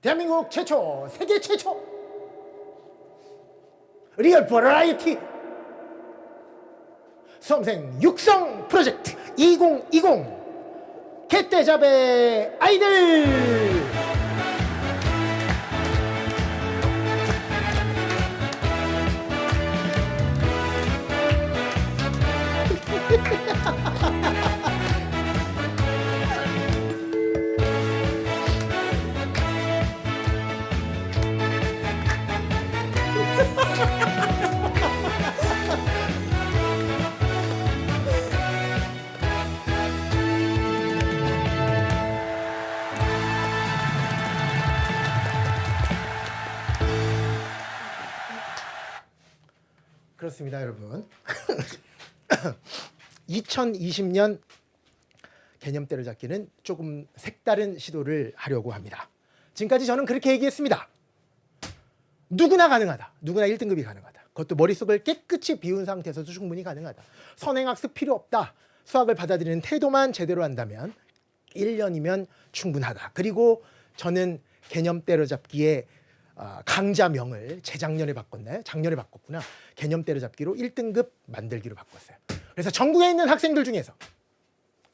대한민국 최초, 세계 최초 리얼 버라이어티 수험생 육성 프로젝트 2020 개떼잡의 아이들. 그렇습니다, 여러분. 2020년 개념 때려잡기는 조금 색다른 시도를 하려고 합니다. 지금까지 저는 그렇게 얘기했습니다. 누구나 가능하다. 누구나 1등급이 가능하다. 그것도 머릿속을 깨끗이 비운 상태에서도 충분히 가능하다. 선행학습 필요 없다. 수학을 받아들이는 태도만 제대로 한다면 1년이면 충분하다. 그리고 저는 개념 때려잡기의 강자명을 재작년에 바꿨나요? 작년에 바꿨구나. 개념 때려잡기로 1등급 만들기로 바꿨어요. 그래서 전국에 있는 학생들 중에서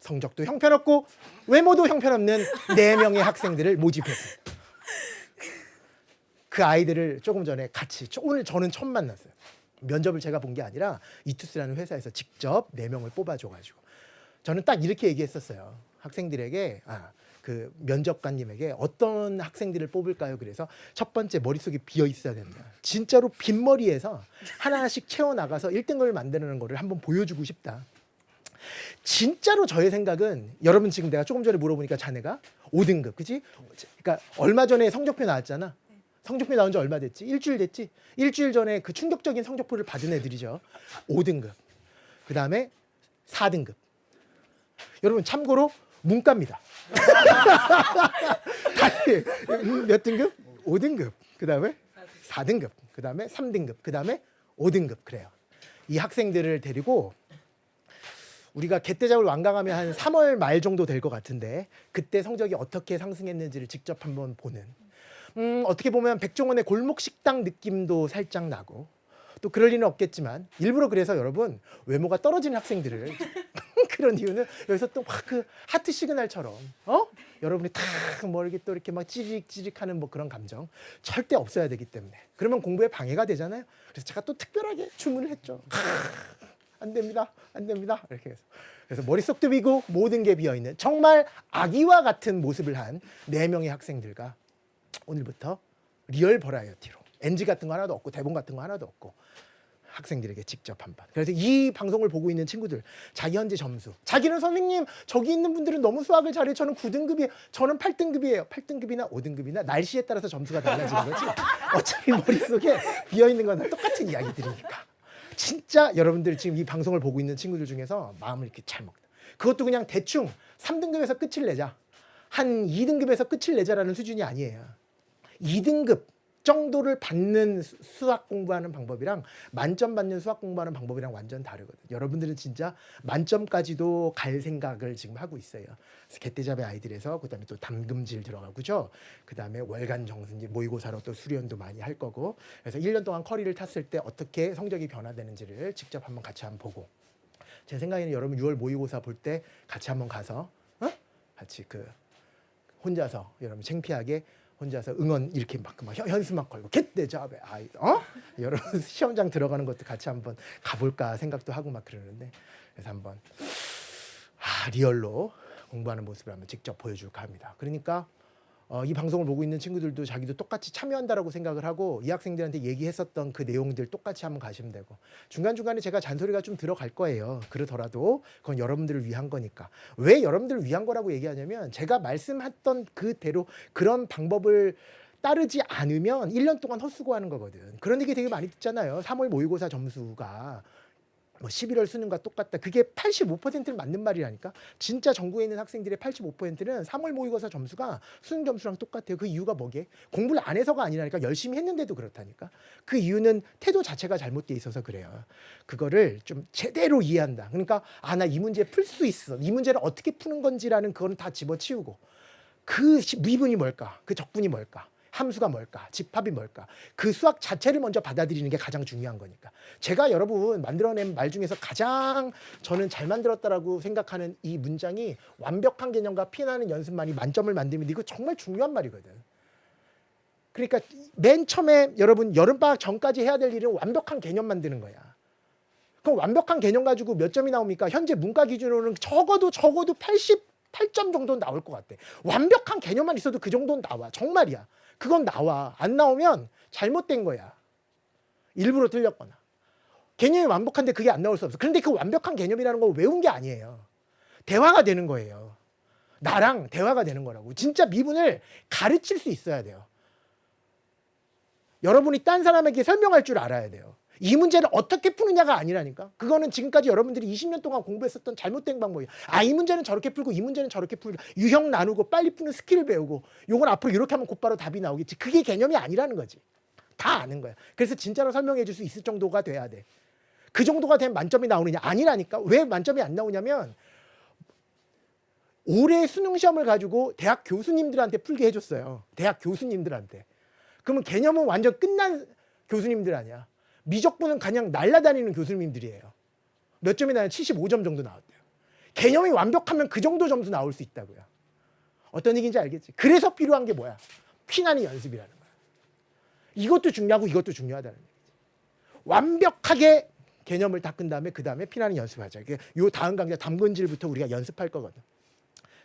성적도 형편없고 외모도 형편없는 4명의 학생들을 모집했어요. 그 아이들을 조금 전에 같이 오늘 저는 처음 만났어요. 면접을 제가 본 게 아니라 이투스라는 회사에서 직접 4명을 뽑아줘가지고 저는 딱 이렇게 얘기했었어요. 학생들에게 그 면접관님에게 어떤 학생들을 뽑을까요? 그래서 첫 번째 머릿속이 비어 있어야 된다. 진짜로 빈머리에서 하나씩 채워나가서 1등급을 만드는 거를 한번 보여주고 싶다. 진짜로 저의 생각은 여러분 지금 내가 조금 전에 물어보니까 자네가 5등급 그치? 그러니까 얼마 전에 성적표 나왔잖아. 성적표 나온 지 얼마 됐지? 일주일 됐지? 일주일 전에 그 충격적인 성적표를 받은 애들이죠. 5등급. 그 다음에 4등급. 여러분 참고로 문과입니다. 다시 몇 등급? 5등급. 그 다음에 4등급. 그 다음에 3등급. 그 다음에 5등급. 그래요. 이 학생들을 데리고 우리가 개떼잡을 완강하면 한 3월 말 정도 될 것 같은데 그때 성적이 어떻게 상승했는지를 직접 한번 보는 어떻게 보면 백종원의 골목식당 느낌도 살짝 나고 또 그럴 리는 없겠지만 일부러 그래서 여러분 외모가 떨어지는 학생들을 그런 이유는 여기서 또 막 그 하트 시그널처럼 여러분이 탁 뭐 이렇게 또 이렇게 막 찌릿찌릿하는 뭐 그런 감정 절대 없어야 되기 때문에 그러면 공부에 방해가 되잖아요. 그래서 제가 또 특별하게 주문을 했죠. 안 됩니다. 안 됩니다. 이렇게 해서. 그래서 머릿속도 비고 모든 게 비어있는 정말 아기와 같은 모습을 한 4명의 학생들과 오늘부터 리얼 버라이어티로 NG 같은 거 하나도 없고 대본 같은 거 하나도 없고 학생들에게 직접 한번. 그래서 이 방송을 보고 있는 친구들 자기 현재 점수 자기는 선생님 저기 있는 분들은 너무 수학을 잘해 저는 9등급이에요 저는 8등급이에요 8등급이나 5등급이나 날씨에 따라서 점수가 달라지는 거지 어차피 머릿속에 비어있는 건 똑같은 이야기들이니까 진짜 여러분들 지금 이 방송을 보고 있는 친구들 중에서 마음을 이렇게 잘 먹다. 그것도 그냥 대충 3등급에서 끝을 내자. 한 2등급에서 끝을 내자라는 수준이 아니에요. 2등급 정도를 받는 수학 공부하는 방법이랑 만점 받는 수학 공부하는 방법이랑 완전 다르거든요. 여러분들은 진짜 만점까지도 갈 생각을 지금 하고 있어요. 그래서 개떼잡의 아이들에서 그다음에 또 담금질 들어가고죠. 그다음에 월간 정승지 모의고사로 또 수련도 많이 할 거고. 그래서 1년 동안 커리를 탔을 때 어떻게 성적이 변화되는지를 직접 한번 같이 한번 보고. 제 생각에는 여러분 6월 모의고사 볼 때 같이 한번 가서 같이 그 혼자서 여러분 창피하게 혼자서 응원 이렇게 막 현수막 걸고 개떼잡의 아이들 여러분 시험장 들어가는 것도 같이 한번 가볼까 생각도 하고 막 그러는데 그래서 한번 리얼로 공부하는 모습을 한번 직접 보여줄까 합니다. 그러니까 이 방송을 보고 있는 친구들도 자기도 똑같이 참여한다라고 생각을 하고 이 학생들한테 얘기했었던 그 내용들 똑같이 한번 가시면 되고 중간중간에 제가 잔소리가 좀 들어갈 거예요. 그러더라도 그건 여러분들을 위한 거니까. 왜 여러분들을 위한 거라고 얘기하냐면 제가 말씀했던 그대로 그런 방법을 따르지 않으면 1년 동안 헛수고하는 거거든. 그런 얘기 되게 많이 듣잖아요. 3월 모의고사 점수가 뭐 11월 수능과 똑같다. 그게 85%는 맞는 말이라니까. 진짜 전국에 있는 학생들의 85%는 3월 모의고사 점수가 수능 점수랑 똑같아요. 그 이유가 뭐게? 공부를 안 해서가 아니라니까. 열심히 했는데도 그렇다니까. 그 이유는 태도 자체가 잘못돼 있어서 그래요. 그거를 좀 제대로 이해한다. 그러니까 나 이 문제 풀 수 있어. 이 문제를 어떻게 푸는 건지라는 그거는 다 집어치우고 그 미분이 뭘까? 그 적분이 뭘까? 함수가 뭘까? 집합이 뭘까? 그 수학 자체를 먼저 받아들이는 게 가장 중요한 거니까. 제가 여러분 만들어낸 말 중에서 가장 저는 잘 만들었다라고 생각하는 이 문장이 완벽한 개념과 피해나는 연습만이 만점을 만듭니다. 이거 정말 중요한 말이거든. 그러니까 맨 처음에 여러분 여름방학 전까지 해야 될 일은 완벽한 개념 만드는 거야. 그럼 완벽한 개념 가지고 몇 점이 나옵니까? 현재 문과 기준으로는 적어도 88점 정도는 나올 것 같아. 완벽한 개념만 있어도 그 정도는 나와. 정말이야. 그건 나와. 안 나오면 잘못된 거야. 일부러 틀렸거나. 개념이 완벽한데 그게 안 나올 수 없어. 그런데 그 완벽한 개념이라는 걸 외운 게 아니에요. 대화가 되는 거예요. 나랑 대화가 되는 거라고. 진짜 미분을 가르칠 수 있어야 돼요. 여러분이 딴 사람에게 설명할 줄 알아야 돼요. 이 문제를 어떻게 푸느냐가 아니라니까. 그거는 지금까지 여러분들이 20년 동안 공부했었던 잘못된 방법이에요. 이 문제는 저렇게 풀고 이 문제는 저렇게 풀고 유형 나누고 빨리 푸는 스킬을 배우고 요건 앞으로 이렇게 하면 곧바로 답이 나오겠지. 그게 개념이 아니라는 거지. 다 아는 거야. 그래서 진짜로 설명해 줄 수 있을 정도가 돼야 돼. 그 정도가 되면 만점이 나오느냐? 아니라니까. 왜 만점이 안 나오냐면 올해 수능 시험을 가지고 대학 교수님들한테 풀게 해줬어요. 대학 교수님들한테. 그러면 개념은 완전 끝난 교수님들 아니야. 미적분은 그냥 날아다니는 교수님들이에요. 몇 점이 나요? 75점 정도 나왔대요. 개념이 완벽하면 그 정도 점수 나올 수 있다고요. 어떤 얘기인지 알겠지? 그래서 필요한 게 뭐야? 피난이 연습이라는 거야. 이것도 중요하고 이것도 중요하다는 얘기지. 완벽하게 개념을 닦은 다음에 그 다음에 피난이 연습하자. 요 다음 강좌 담근질부터 우리가 연습할 거거든.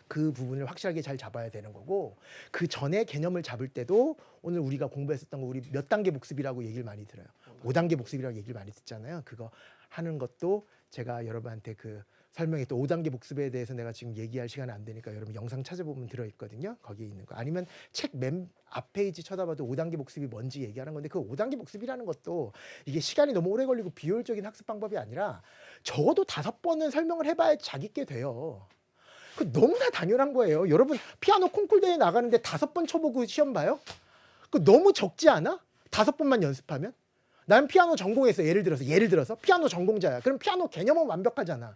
그 부분을 확실하게 잘 잡아야 되는 거고 그 전에 개념을 잡을 때도 오늘 우리가 공부했었던 거 우리 몇 단계 복습이라고 얘기를 많이 들어요. 5단계 복습이라고 얘기를 많이 듣잖아요. 그거 하는 것도 제가 여러분한테 그 설명했던 5단계 복습에 대해서 내가 지금 얘기할 시간이 안 되니까 여러분 영상 찾아보면 들어있거든요. 거기에 있는 거. 아니면 책 맨 앞 페이지 쳐다봐도 5단계 복습이 뭔지 얘기하는 건데 그 5단계 복습이라는 것도 이게 시간이 너무 오래 걸리고 비효율적인 학습 방법이 아니라 적어도 5번은 설명을 해봐야 자기 게 돼요. 그 너무나 당연한 거예요. 여러분 피아노 콩쿨 대회 나가는데 5번 쳐보고 시험 봐요? 그 너무 적지 않아? 5번만 연습하면? 난 피아노 전공했어. 예를 들어서 피아노 전공자야. 그럼 피아노 개념은 완벽하잖아.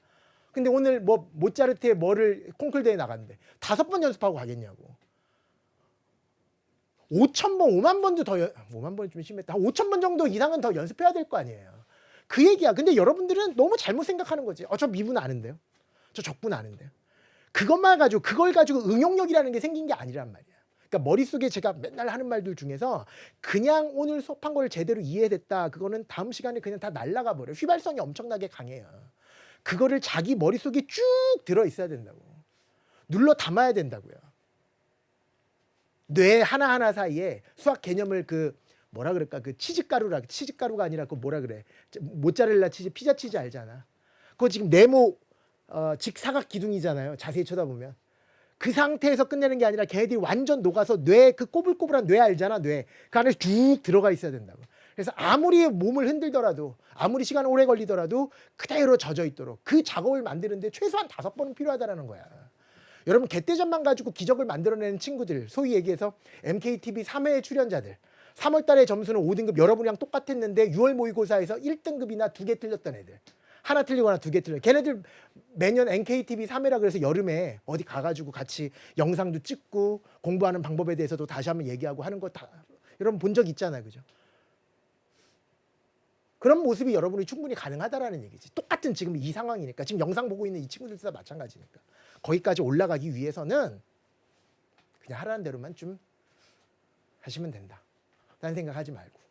근데 오늘 뭐 모차르트의 뭐를 콩쿨 대회 나갔는데 5번 연습하고 가겠냐고. 5,000번, 5만 번도 더 5만 번이 좀 심했다. 한 5,000번 정도 이상은 더 연습해야 될 거 아니에요. 그 얘기야. 근데 여러분들은 너무 잘못 생각하는 거지. 저 미분 아는데요. 저 적분 아는데요. 그걸 가지고 응용력이라는 게 생긴 게 아니란 말이야. 그러니까 머릿속에 제가 맨날 하는 말들 중에서 그냥 오늘 수업한 걸 제대로 이해됐다. 그거는 다음 시간에 그냥 다 날아가 버려. 휘발성이 엄청나게 강해요. 그거를 자기 머릿속에 쭉 들어 있어야 된다고. 눌러 담아야 된다고요. 뇌 하나하나 사이에 수학 개념을 그 치즈가루가 아니라 그 뭐라 그래. 모짜렐라 치즈, 피자 치즈 알잖아. 그거 지금 네모 직사각 기둥이잖아요. 자세히 쳐다보면. 그 상태에서 끝내는 게 아니라 걔네들이 완전 녹아서 뇌, 그 꼬불꼬불한 뇌 알잖아. 뇌. 그 안에 쭉 들어가 있어야 된다고. 그래서 아무리 몸을 흔들더라도 아무리 시간 오래 걸리더라도 그대로 젖어 있도록 그 작업을 만드는데 최소한 5번은 필요하다라는 거야. 여러분 개떼전만 가지고 기적을 만들어내는 친구들, 소위 얘기해서 MKTV 3회 출연자들, 3월 달에 점수는 5등급, 여러분이랑 똑같았는데 6월 모의고사에서 1등급이나 2개 틀렸던 애들, 하나 틀리거나 2개 틀려. 걔네들 매년 NKTV 3회라 그래서 여름에 어디 가가지고 같이 영상도 찍고 공부하는 방법에 대해서도 다시 한번 얘기하고 하는 거 다 여러분 본 적 있잖아요. 그죠? 그런 모습이 여러분이 충분히 가능하다라는 얘기지. 똑같은 지금 이 상황이니까. 지금 영상 보고 있는 이 친구들도 다 마찬가지니까. 거기까지 올라가기 위해서는 그냥 하라는 대로만 좀 하시면 된다. 라는 생각하지 말고.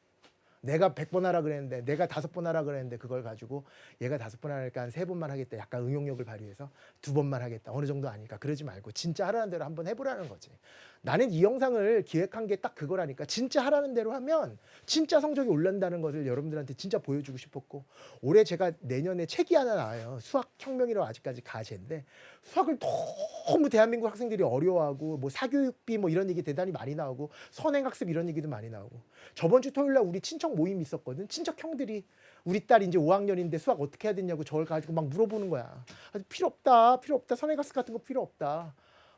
내가 100번 하라 그랬는데 내가 5번 하라 그랬는데 그걸 가지고 얘가 5번 하니까 한 3번만 하겠다. 약간 응용력을 발휘해서 2번만 하겠다. 어느 정도 아니까 그러지 말고 진짜 하라는 대로 한번 해보라는 거지. 나는 이 영상을 기획한 게 딱 그거라니까. 진짜 하라는 대로 하면 진짜 성적이 올라간다는 것을 여러분들한테 진짜 보여주고 싶었고, 올해 제가 내년에 책이 하나 나와요. 수학혁명이라고 아직까지 가제인데 수학을 너무 대한민국 학생들이 어려워하고 뭐 사교육비 뭐 이런 얘기 대단히 많이 나오고 선행학습 이런 얘기도 많이 나오고, 저번 주 토요일 날 우리 친척 모임 있었거든. 친척 형들이 우리 딸 이제 5학년인데 수학 어떻게 해야 되냐고 저를 가지고 막 물어보는 거야. 필요 없다. 선행학습 같은 거 필요 없다.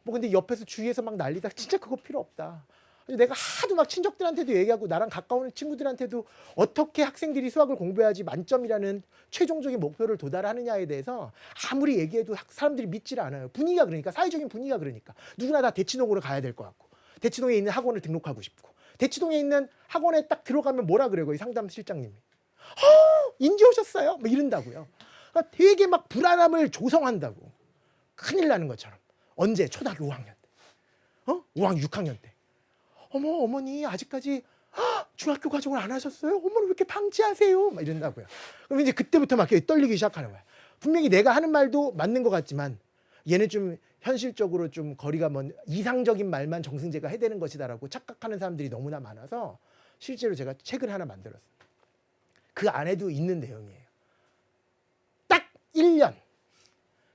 뭐 근데 옆에서 주위에서 막 난리다. 진짜 그거 필요 없다. 내가 하도 막 친척들한테도 얘기하고 나랑 가까운 친구들한테도 어떻게 학생들이 수학을 공부해야지 만점이라는 최종적인 목표를 도달하느냐에 대해서 아무리 얘기해도 사람들이 믿질 않아요. 분위기가 그러니까, 사회적인 분위기가 그러니까 누구나 다 대치동으로 가야 될 것 같고, 대치동에 있는 학원을 등록하고 싶고, 대치동에 있는 학원에 딱 들어가면 뭐라 그래요? 거기 상담 실장님이. 인지 오셨어요? 뭐 이런다고요. 그러니까 되게 막 불안함을 조성한다고. 큰일 나는 것처럼. 언제? 초등학교 5학년 때. 5학년, 6학년 때. 어머니 아직까지 중학교 과정을 안 하셨어요? 어머니 왜 이렇게 방치하세요? 막 이런다고요. 그럼 이제 그때부터 막 떨리기 시작하는 거야. 분명히 내가 하는 말도 맞는 것 같지만 얘는 좀 현실적으로 좀 거리가 먼 이상적인 말만 정승재가 해대는 것이다라고 착각하는 사람들이 너무나 많아서 실제로 제가 책을 하나 만들었어요. 그 안에도 있는 내용이에요. 딱 1년.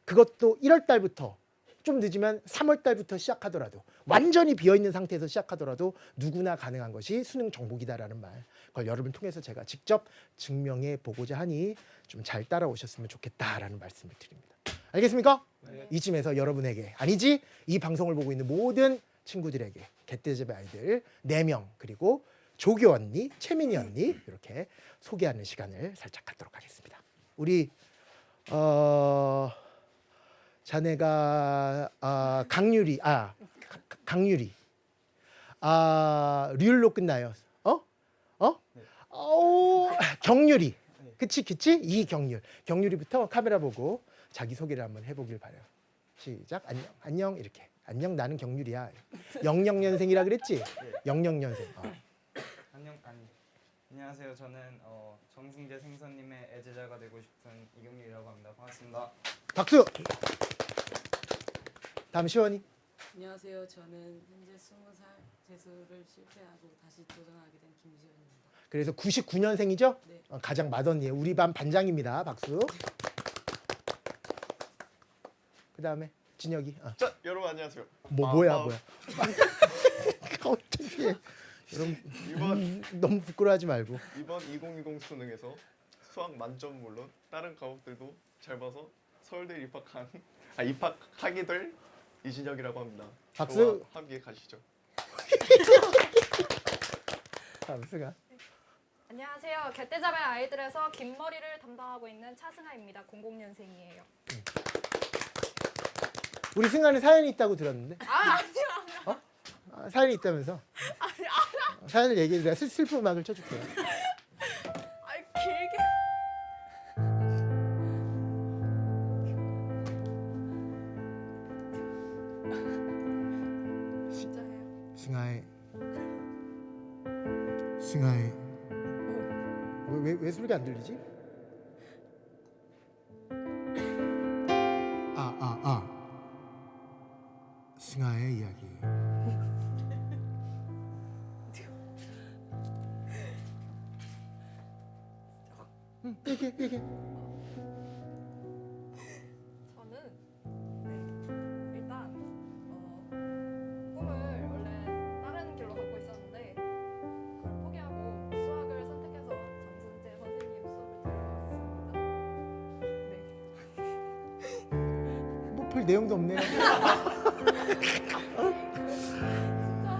그것도 1월 달부터 좀 늦으면 3월 달부터 시작하더라도 완전히 비어있는 상태에서 시작하더라도 누구나 가능한 것이 수능 정복이다라는 말. 그걸 여러분을 통해서 제가 직접 증명해 보고자 하니 좀 잘 따라오셨으면 좋겠다라는 말씀을 드립니다. 알겠습니까? 네. 이쯤에서 여러분에게 아니지 이 방송을 보고 있는 모든 친구들에게 갯돼지의 아이들 4명 그리고 조교 언니, 채민이 언니 이렇게 소개하는 시간을 살짝 갖도록 하겠습니다. 우리 자네가 강유리 류일로 끝나요. 경유리. 그치 경유리부터 카메라 보고 자기 소개를 한번 해보길 바래요. 시작. 안녕 이렇게. 안녕 나는 경유리야. 00년생이라 그랬지? 00년생. 안녕하세요. 저는 정승재 생선님의 애제자가 되고 싶은 이경률이라고 합니다. 반갑습니다. 박수. 다음 시원이. 안녕하세요. 저는 현재 20살 재수를 실패하고 다시 도전하게 된 김시원입니다. 그래서 99년생이죠? 네. 가장 맏언니예요. 우리 반 반장입니다. 박수. 그 다음에 진혁이. 자, 여러분 안녕하세요. 뭐야. 어떻게? 여러분 너무 부끄러워하지 말고. 이번 2020 수능에서 수학 만점 물론 다른 과목들도 잘 봐서 서울대 입학하게 될 이진혁이라고 합니다. 박수. 저와 함께 가시죠. 박수가. 안녕하세요. 갯돼잡의 아이들에서 긴 머리를 담당하고 있는 차승아입니다. 00년생이에요. 우리 승아는 사연이 있다고 들었는데. 아니요. 사연이 있다면서? 사연을 얘기해 드려. 슬픈 음악을 쳐줄게요. 길게. 진짜예요. 승아의 왜 소리가 안 들리지? 승아의 이야기. 얘기해. 저는 일단 꿈을 원래 다른 길로 갖고 있었는데 그걸 포기하고 수학을 선택해서 정승재 선생님 수업을 들어왔습니다. 뭐 별 내용도 없네요.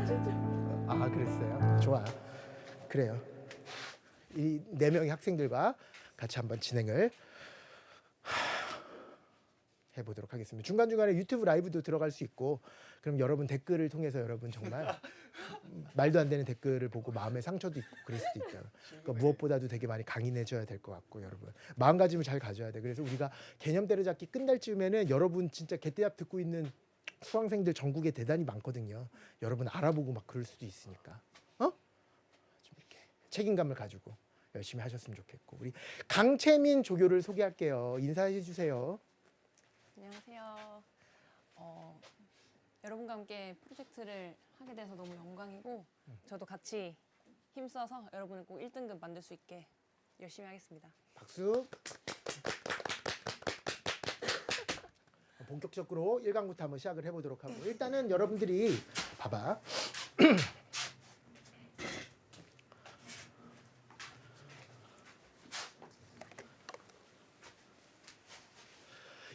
진짜 그랬어요. 좋아. 그래요. 이 4명의 학생들과 같이 한번 진행을 해보도록 하겠습니다. 중간중간에 유튜브 라이브도 들어갈 수 있고 그럼 여러분 댓글을 통해서 여러분 정말 말도 안 되는 댓글을 보고 마음의 상처도 있고 그럴 수도 있다. 그러니까 무엇보다도 되게 많이 강인해져야 될 것 같고 여러분 마음가짐을 잘 가져야 돼. 그래서 우리가 개념 때려잡기 끝날 즈음에는 여러분 진짜 갯대합 듣고 있는 수강생들 전국에 대단히 많거든요. 여러분 알아보고 막 그럴 수도 있으니까 좀 이렇게 책임감을 가지고 열심히 하셨으면 좋겠고 우리 강채민 조교를 소개할게요. 인사해 주세요. 안녕하세요. 여러분과 함께 프로젝트를 하게 돼서 너무 영광이고 저도 같이 힘써서 여러분을 꼭 1등급 만들 수 있게 열심히 하겠습니다. 박수. 본격적으로 1강부터 한번 시작을 해보도록 하고 일단은 여러분들이 봐봐.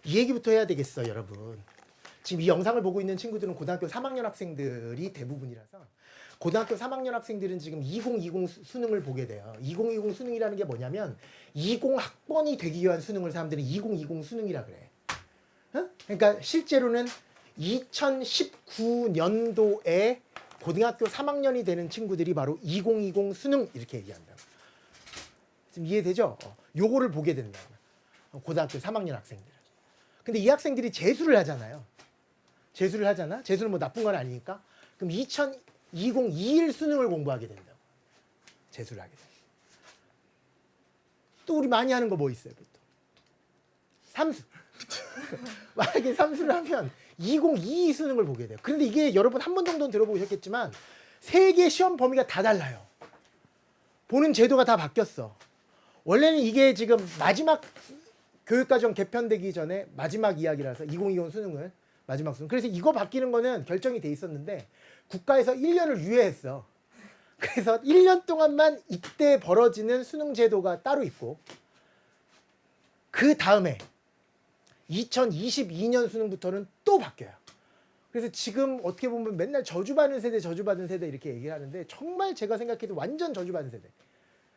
이 얘기부터 해야 되겠어 여러분. 지금 이 영상을 보고 있는 친구들은 고등학교 3학년 학생들이 대부분이라서 고등학교 3학년 학생들은 지금 2020 수능을 보게 돼요. 2020 수능이라는 게 뭐냐면 20 학번이 되기 위한 수능을 사람들은 2020 수능이라 그래. 그러니까 실제로는 2019년도에 고등학교 3학년이 되는 친구들이 바로 2020 수능 이렇게 얘기한다. 지금 이해되죠? 요거를 보게 된다. 고등학교 3학년 학생들. 근데 이 학생들이 재수를 하잖아요. 재수를 하잖아. 재수는 뭐 나쁜 건 아니니까. 그럼 2021 수능을 공부하게 된다고. 재수를 하게 돼. 또 우리 많이 하는 거 뭐 있어요, 보통? 삼수. 만약에 삼수를 하면 2022 수능을 보게 돼요. 그런데 이게 여러분 한 번 정도는 들어보셨겠지만 세 개 시험 범위가 다 달라요. 보는 제도가 다 바뀌었어. 원래는 이게 지금 마지막 교육과정 개편되기 전에 마지막 이야기라서 2020 수능은 마지막 수능. 그래서 이거 바뀌는 거는 결정이 돼 있었는데 국가에서 1년을 유예했어. 그래서 1년 동안만 이때 벌어지는 수능 제도가 따로 있고 그 다음에 2022년 수능부터는 또 바뀌어요. 그래서 지금 어떻게 보면 맨날 저주받은 세대 이렇게 얘기하는데 정말 제가 생각해도 완전 저주받은 세대.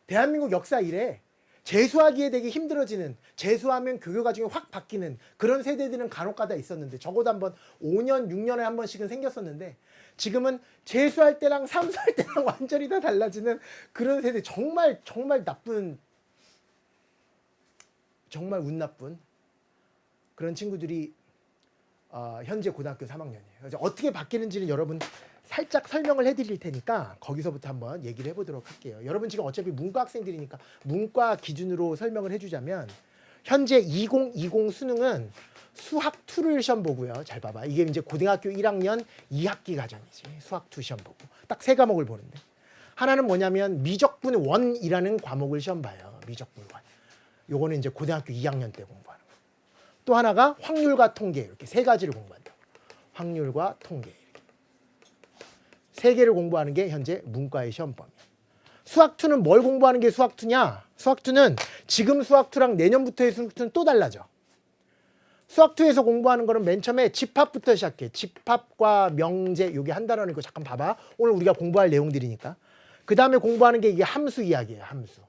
대한민국 역사 이래 재수하기에 되게 힘들어지는, 재수하면 교육과정이 확 바뀌는 그런 세대들은 간혹가다 있었는데 적어도 한번 5년, 6년에 한 번씩은 생겼었는데 지금은 재수할 때랑 삼수할 때랑 완전히 다 달라지는 그런 세대. 정말 나쁜, 정말 운 나쁜 그런 친구들이 현재 고등학교 3학년이에요. 그래서 어떻게 바뀌는지는 여러분 살짝 설명을 해드릴 테니까 거기서부터 한번 얘기를 해보도록 할게요. 여러분 지금 어차피 문과 학생들이니까 문과 기준으로 설명을 해주자면 현재 2020 수능은 수학 2를 시험 보고요. 잘 봐봐. 이게 이제 고등학교 1학년 2학기 과정이지. 수학 2 시험 보고 딱 세 과목을 보는데 하나는 뭐냐면 미적분 원이라는 과목을 시험 봐요. 미적분 원. 요거는 이제 고등학교 2학년 때 공부하는 거. 또 하나가 확률과 통계 이렇게 세 가지를 공부한다. 확률과 통계. 세 개를 공부하는 게 현재 문과의 시험 범위. 수학 2는 뭘 공부하는 게 수학 2냐? 수학 2는 지금 수학 2랑 내년부터의 수학 2는 또 달라져. 수학 2에서 공부하는 거는 맨 처음에 집합부터 시작해. 집합과 명제 요게 한 단어니까 잠깐 봐봐. 오늘 우리가 공부할 내용들이니까. 그 다음에 공부하는 게 이게 함수 이야기예요. 함수.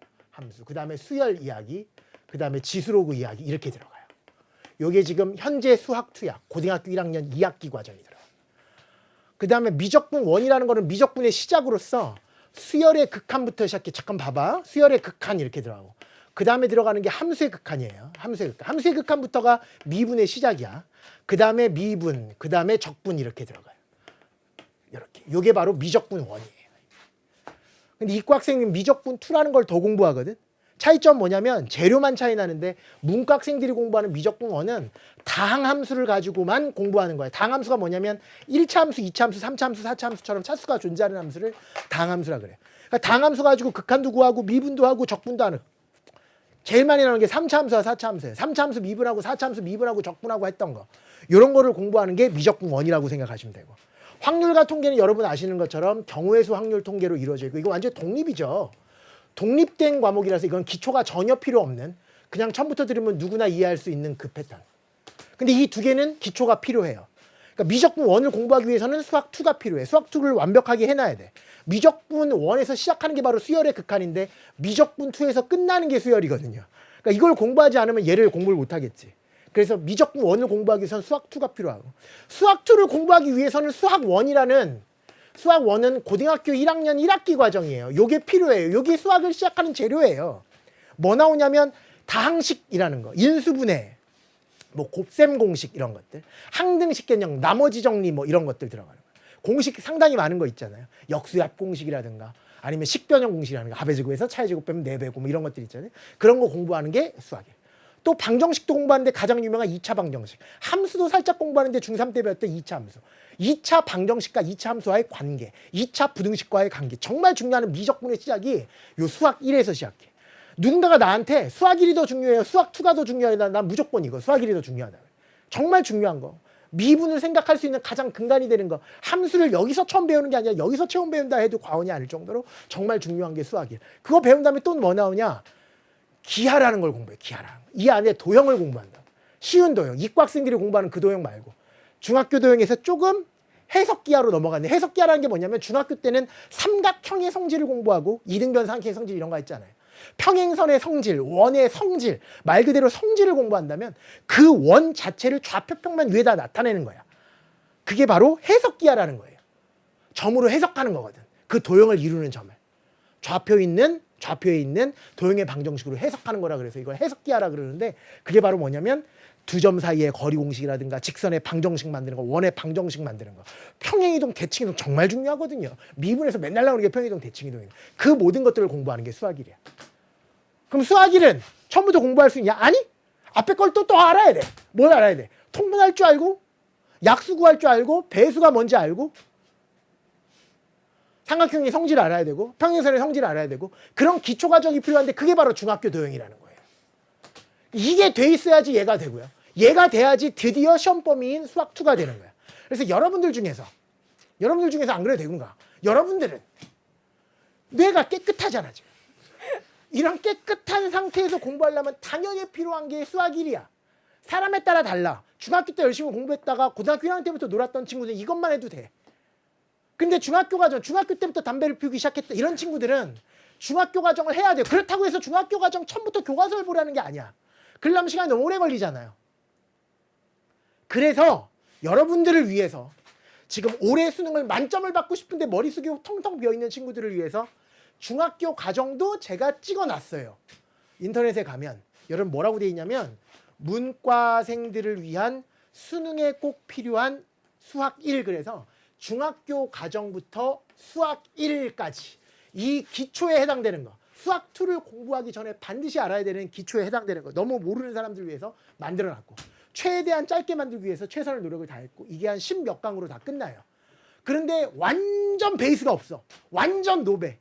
그 다음에 수열 이야기. 그 다음에 지수로그 이야기 이렇게 들어가요. 요게 지금 현재 수학 2야. 고등학교 1학년 2학기 과정이 들어가요. 그 다음에 미적분 원이라는 거는 미적분의 시작으로서 수열의 극한부터 시작해. 잠깐 봐봐. 수열의 극한 이렇게 들어가고. 그 다음에 들어가는 게 함수의 극한이에요. 함수의 극한. 함수의 극한부터가 미분의 시작이야. 그 다음에 미분, 그 다음에 적분 이렇게 들어가요. 이렇게. 요게 바로 미적분 원이에요. 근데 이과 학생은 미적분 2라는 걸 더 공부하거든. 차이점 뭐냐면 재료만 차이 나는데 문과 학생들이 공부하는 미적분 원은 다항함수를 가지고만 공부하는 거예요. 다항함수가 뭐냐면 1차 함수, 2차 함수, 3차 함수, 4차 함수처럼 차수가 존재하는 함수를 다항함수라 그래요. 그러니까 다항함수 가지고 극한도 구하고 미분도 하고 적분도 하는. 제일 많이 나오는 게 3차 함수와 4차 함수예요. 3차 함수 미분하고 4차 함수 미분하고 적분하고 했던 거. 이런 거를 공부하는 게 미적분 원이라고 생각하시면 되고. 확률과 통계는 여러분 아시는 것처럼 경우의 수 확률 통계로 이루어져 있고 이거 완전 독립이죠. 독립된 과목이라서 이건 기초가 전혀 필요 없는 그냥 처음부터 들으면 누구나 이해할 수 있는 그 패턴. 근데 이 두 개는 기초가 필요해요. 그러니까 미적분 원을 공부하기 위해서는 수학 2가 필요해. 수학 2를 완벽하게 해놔야 돼. 미적분 원에서 시작하는 게 바로 수열의 극한인데 미적분 2에서 끝나는 게 수열이거든요. 그러니까 이걸 공부하지 않으면 얘를 공부를 못하겠지. 그래서 미적분 원을 공부하기 위해서는 수학 2가 필요하고 수학 2를 공부하기 위해서는 수학 1이라는 수학 1은 고등학교 1학년 1학기 과정이에요. 요게 필요해요. 요게 수학을 시작하는 재료예요. 뭐 나오냐면 다항식이라는 거, 인수분해, 뭐 곱셈 공식 이런 것들, 항등식 개념, 나머지 정리 뭐 이런 것들 들어가는 거예요. 공식 상당히 많은 거 있잖아요. 역수합 공식이라든가 아니면 식변형 공식이라든가 합의제곱에서 차이제곱 빼면 4배고 뭐 이런 것들 있잖아요. 그런 거 공부하는 게 수학이에요. 또 방정식도 공부하는데 가장 유명한 2차 방정식. 함수도 살짝 공부하는데 중3 때 배웠던 2차 함수. 2차 방정식과 2차 함수와의 관계, 2차 부등식과의 관계. 정말 중요한 미적분의 시작이 요 수학 1에서 시작해. 누군가가 나한테 수학 1이 더 중요해요. 수학 2가 더 중요하다. 난 무조건 이거. 수학 1이 더 중요하다. 정말 중요한 거. 미분을 생각할 수 있는 가장 근간이 되는 거. 함수를 여기서 처음 배우는 게 아니라 여기서 처음 배운다 해도 과언이 아닐 정도로 정말 중요한 게 수학 1. 그거 배운 다음에 또 뭐 나오냐? 기하라는 걸 공부해. 기하라는 거. 이 안에 도형을 공부한다. 쉬운 도형. 이과 학생들이 공부하는 그 도형 말고. 중학교 도형에서 조금 해석기하로 넘어갔네. 해석기하라는 게 뭐냐면 중학교 때는 삼각형의 성질을 공부하고 이등변 삼각형의 성질 이런 거 했잖아요. 평행선의 성질, 원의 성질, 말 그대로 성질을 공부한다면 그 원 자체를 좌표평면 위에다 나타내는 거야. 그게 바로 해석기하라는 거예요. 점으로 해석하는 거거든. 그 도형을 이루는 점을. 좌표에 있는 도형의 방정식으로 해석하는 거라 그래서 이걸 해석기하라 그러는데 그게 바로 뭐냐면 두 점 사이의 거리 공식이라든가 직선의 방정식 만드는 거, 원의 방정식 만드는 거. 평행이동, 대칭이동 정말 중요하거든요. 미분에서 맨날 나오는 게 평행이동, 대칭이동이에요. 그 모든 것들을 공부하는 게 수학 1이야. 그럼 수학 1은 처음부터 공부할 수 있냐? 아니? 앞에 걸 또 알아야 돼. 뭘 알아야 돼? 통분할 줄 알고, 약수 구할 줄 알고, 배수가 뭔지 알고, 삼각형의 성질을 알아야 되고, 평행선의 성질을 알아야 되고, 그런 기초 과정이 필요한데 그게 바로 중학교 도형이라는 거예요. 이게 돼 있어야지 얘가 되고요. 얘가 돼야지 드디어 시험 범위인 수학 2가 되는 거야. 그래서 여러분들 중에서 안 그래도 되군가? 여러분들은 뇌가 깨끗하잖아 지금. 이런 깨끗한 상태에서 공부하려면 당연히 필요한 게 수학 1이야. 사람에 따라 달라. 중학교 때 열심히 공부했다가 고등학교 1학년 때부터 놀았던 친구들은 이것만 해도 돼. 근데 중학교 때부터 담배를 피우기 시작했다. 이런 친구들은 중학교 과정을 해야 돼요. 그렇다고 해서 중학교 과정 처음부터 교과서를 보라는 게 아니야. 그러려면 시간이 너무 오래 걸리잖아요. 그래서 여러분들을 위해서 지금 올해 수능을 만점을 받고 싶은데 머릿속이 텅텅 비어있는 친구들을 위해서 중학교 과정도 제가 찍어놨어요. 인터넷에 가면 여러분 뭐라고 돼 있냐면 문과생들을 위한 수능에 꼭 필요한 수학 1 그래서 중학교 과정부터 수학 1까지 이 기초에 해당되는 거 수학 2를 공부하기 전에 반드시 알아야 되는 기초에 해당되는 거 너무 모르는 사람들 위해서 만들어놨고 최대한 짧게 만들기 위해서 최선의 노력을 다했고 이게 한 10몇 강으로 다 끝나요. 그런데 완전 베이스가 없어. 완전 노배,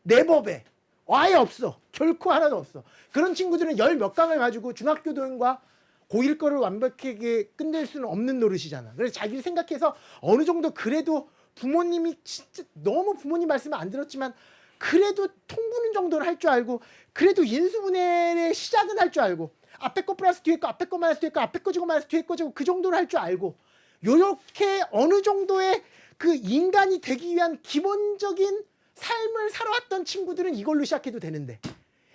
네버배 아예 없어. 결코 하나도 없어. 그런 친구들은 10몇 강을 가지고 중학교 도형과 고1 거를 완벽하게 끝낼 수는 없는 노릇이잖아. 그래서 자기를 생각해서 어느 정도 그래도 부모님이 진짜 너무 부모님 말씀을 안 들었지만 그래도 통분인 정도는 할 줄 알고 그래도 인수분해의 시작은 할 줄 알고 앞에 거 플러스 뒤에 거 앞에 거 마이너스 뒤에 거 앞에 거 지고 마이너스 뒤에 거 지고 그 정도는 할 줄 알고 요렇게 어느 정도의 그 인간이 되기 위한 기본적인 삶을 살아왔던 친구들은 이걸로 시작해도 되는데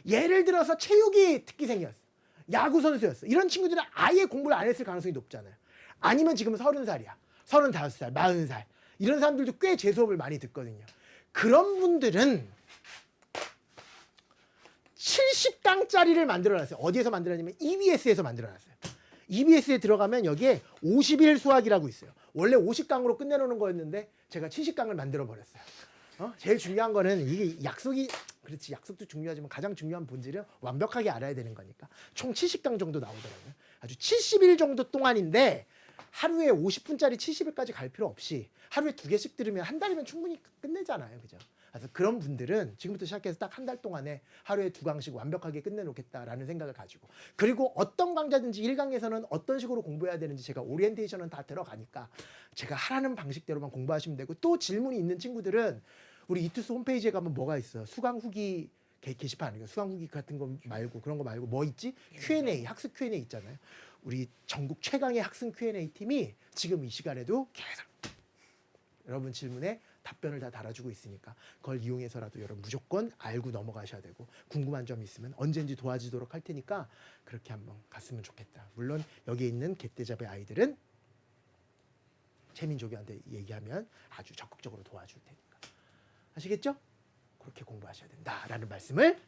예를 들어서 체육이 특기생이었어. 야구 선수였어. 이런 친구들은 아예 공부를 안 했을 가능성이 높잖아요. 아니면 지금 30살이야. 35살, 40살. 이런 사람들도 꽤 제 수업을 많이 듣거든요. 그런 분들은 70강짜리를 만들어놨어요. 어디에서 만들어놨냐면 EBS에서 만들어놨어요. EBS에 들어가면 여기에 50일 수학이라고 있어요. 원래 50강으로 끝내놓는 거였는데 제가 70강을 만들어버렸어요. 제일 중요한 거는 이게 약속이 그렇지 약속도 중요하지만 가장 중요한 본질은 완벽하게 알아야 되는 거니까 총 70강 정도 나오더라고요. 아주 70일 정도 동안인데 하루에 50분짜리 70일까지 갈 필요 없이 하루에 2개씩 들으면 한 달이면 충분히 끝내잖아요. 그죠? 그래서 그런 분들은 지금부터 시작해서 딱 한 달 동안에 하루에 2강씩 완벽하게 끝내놓겠다라는 생각을 가지고 그리고 어떤 강좌든지 1강에서는 어떤 식으로 공부해야 되는지 제가 오리엔테이션은 다 들어가니까 제가 하라는 방식대로만 공부하시면 되고 또 질문이 있는 친구들은 우리 이투스 홈페이지에 가면 뭐가 있어요? 수강 후기 게시판 아니에요? 수강 후기 같은 거 말고 그런 거 말고 뭐 있지? Q&A, 학습 Q&A 있잖아요. 우리 전국 최강의 학습 Q&A 팀이 지금 이 시간에도 계속 여러분 질문에 답변을 다 달아주고 있으니까 그걸 이용해서라도 여러분 무조건 알고 넘어가셔야 되고 궁금한 점 있으면 언제든지 도와주도록 할 테니까 그렇게 한번 갔으면 좋겠다. 물론 여기에 있는 갯대잡의 아이들은 최민족이한테 얘기하면 아주 적극적으로 도와줄 테니까. 아시겠죠? 그렇게 공부하셔야 된다라는 말씀을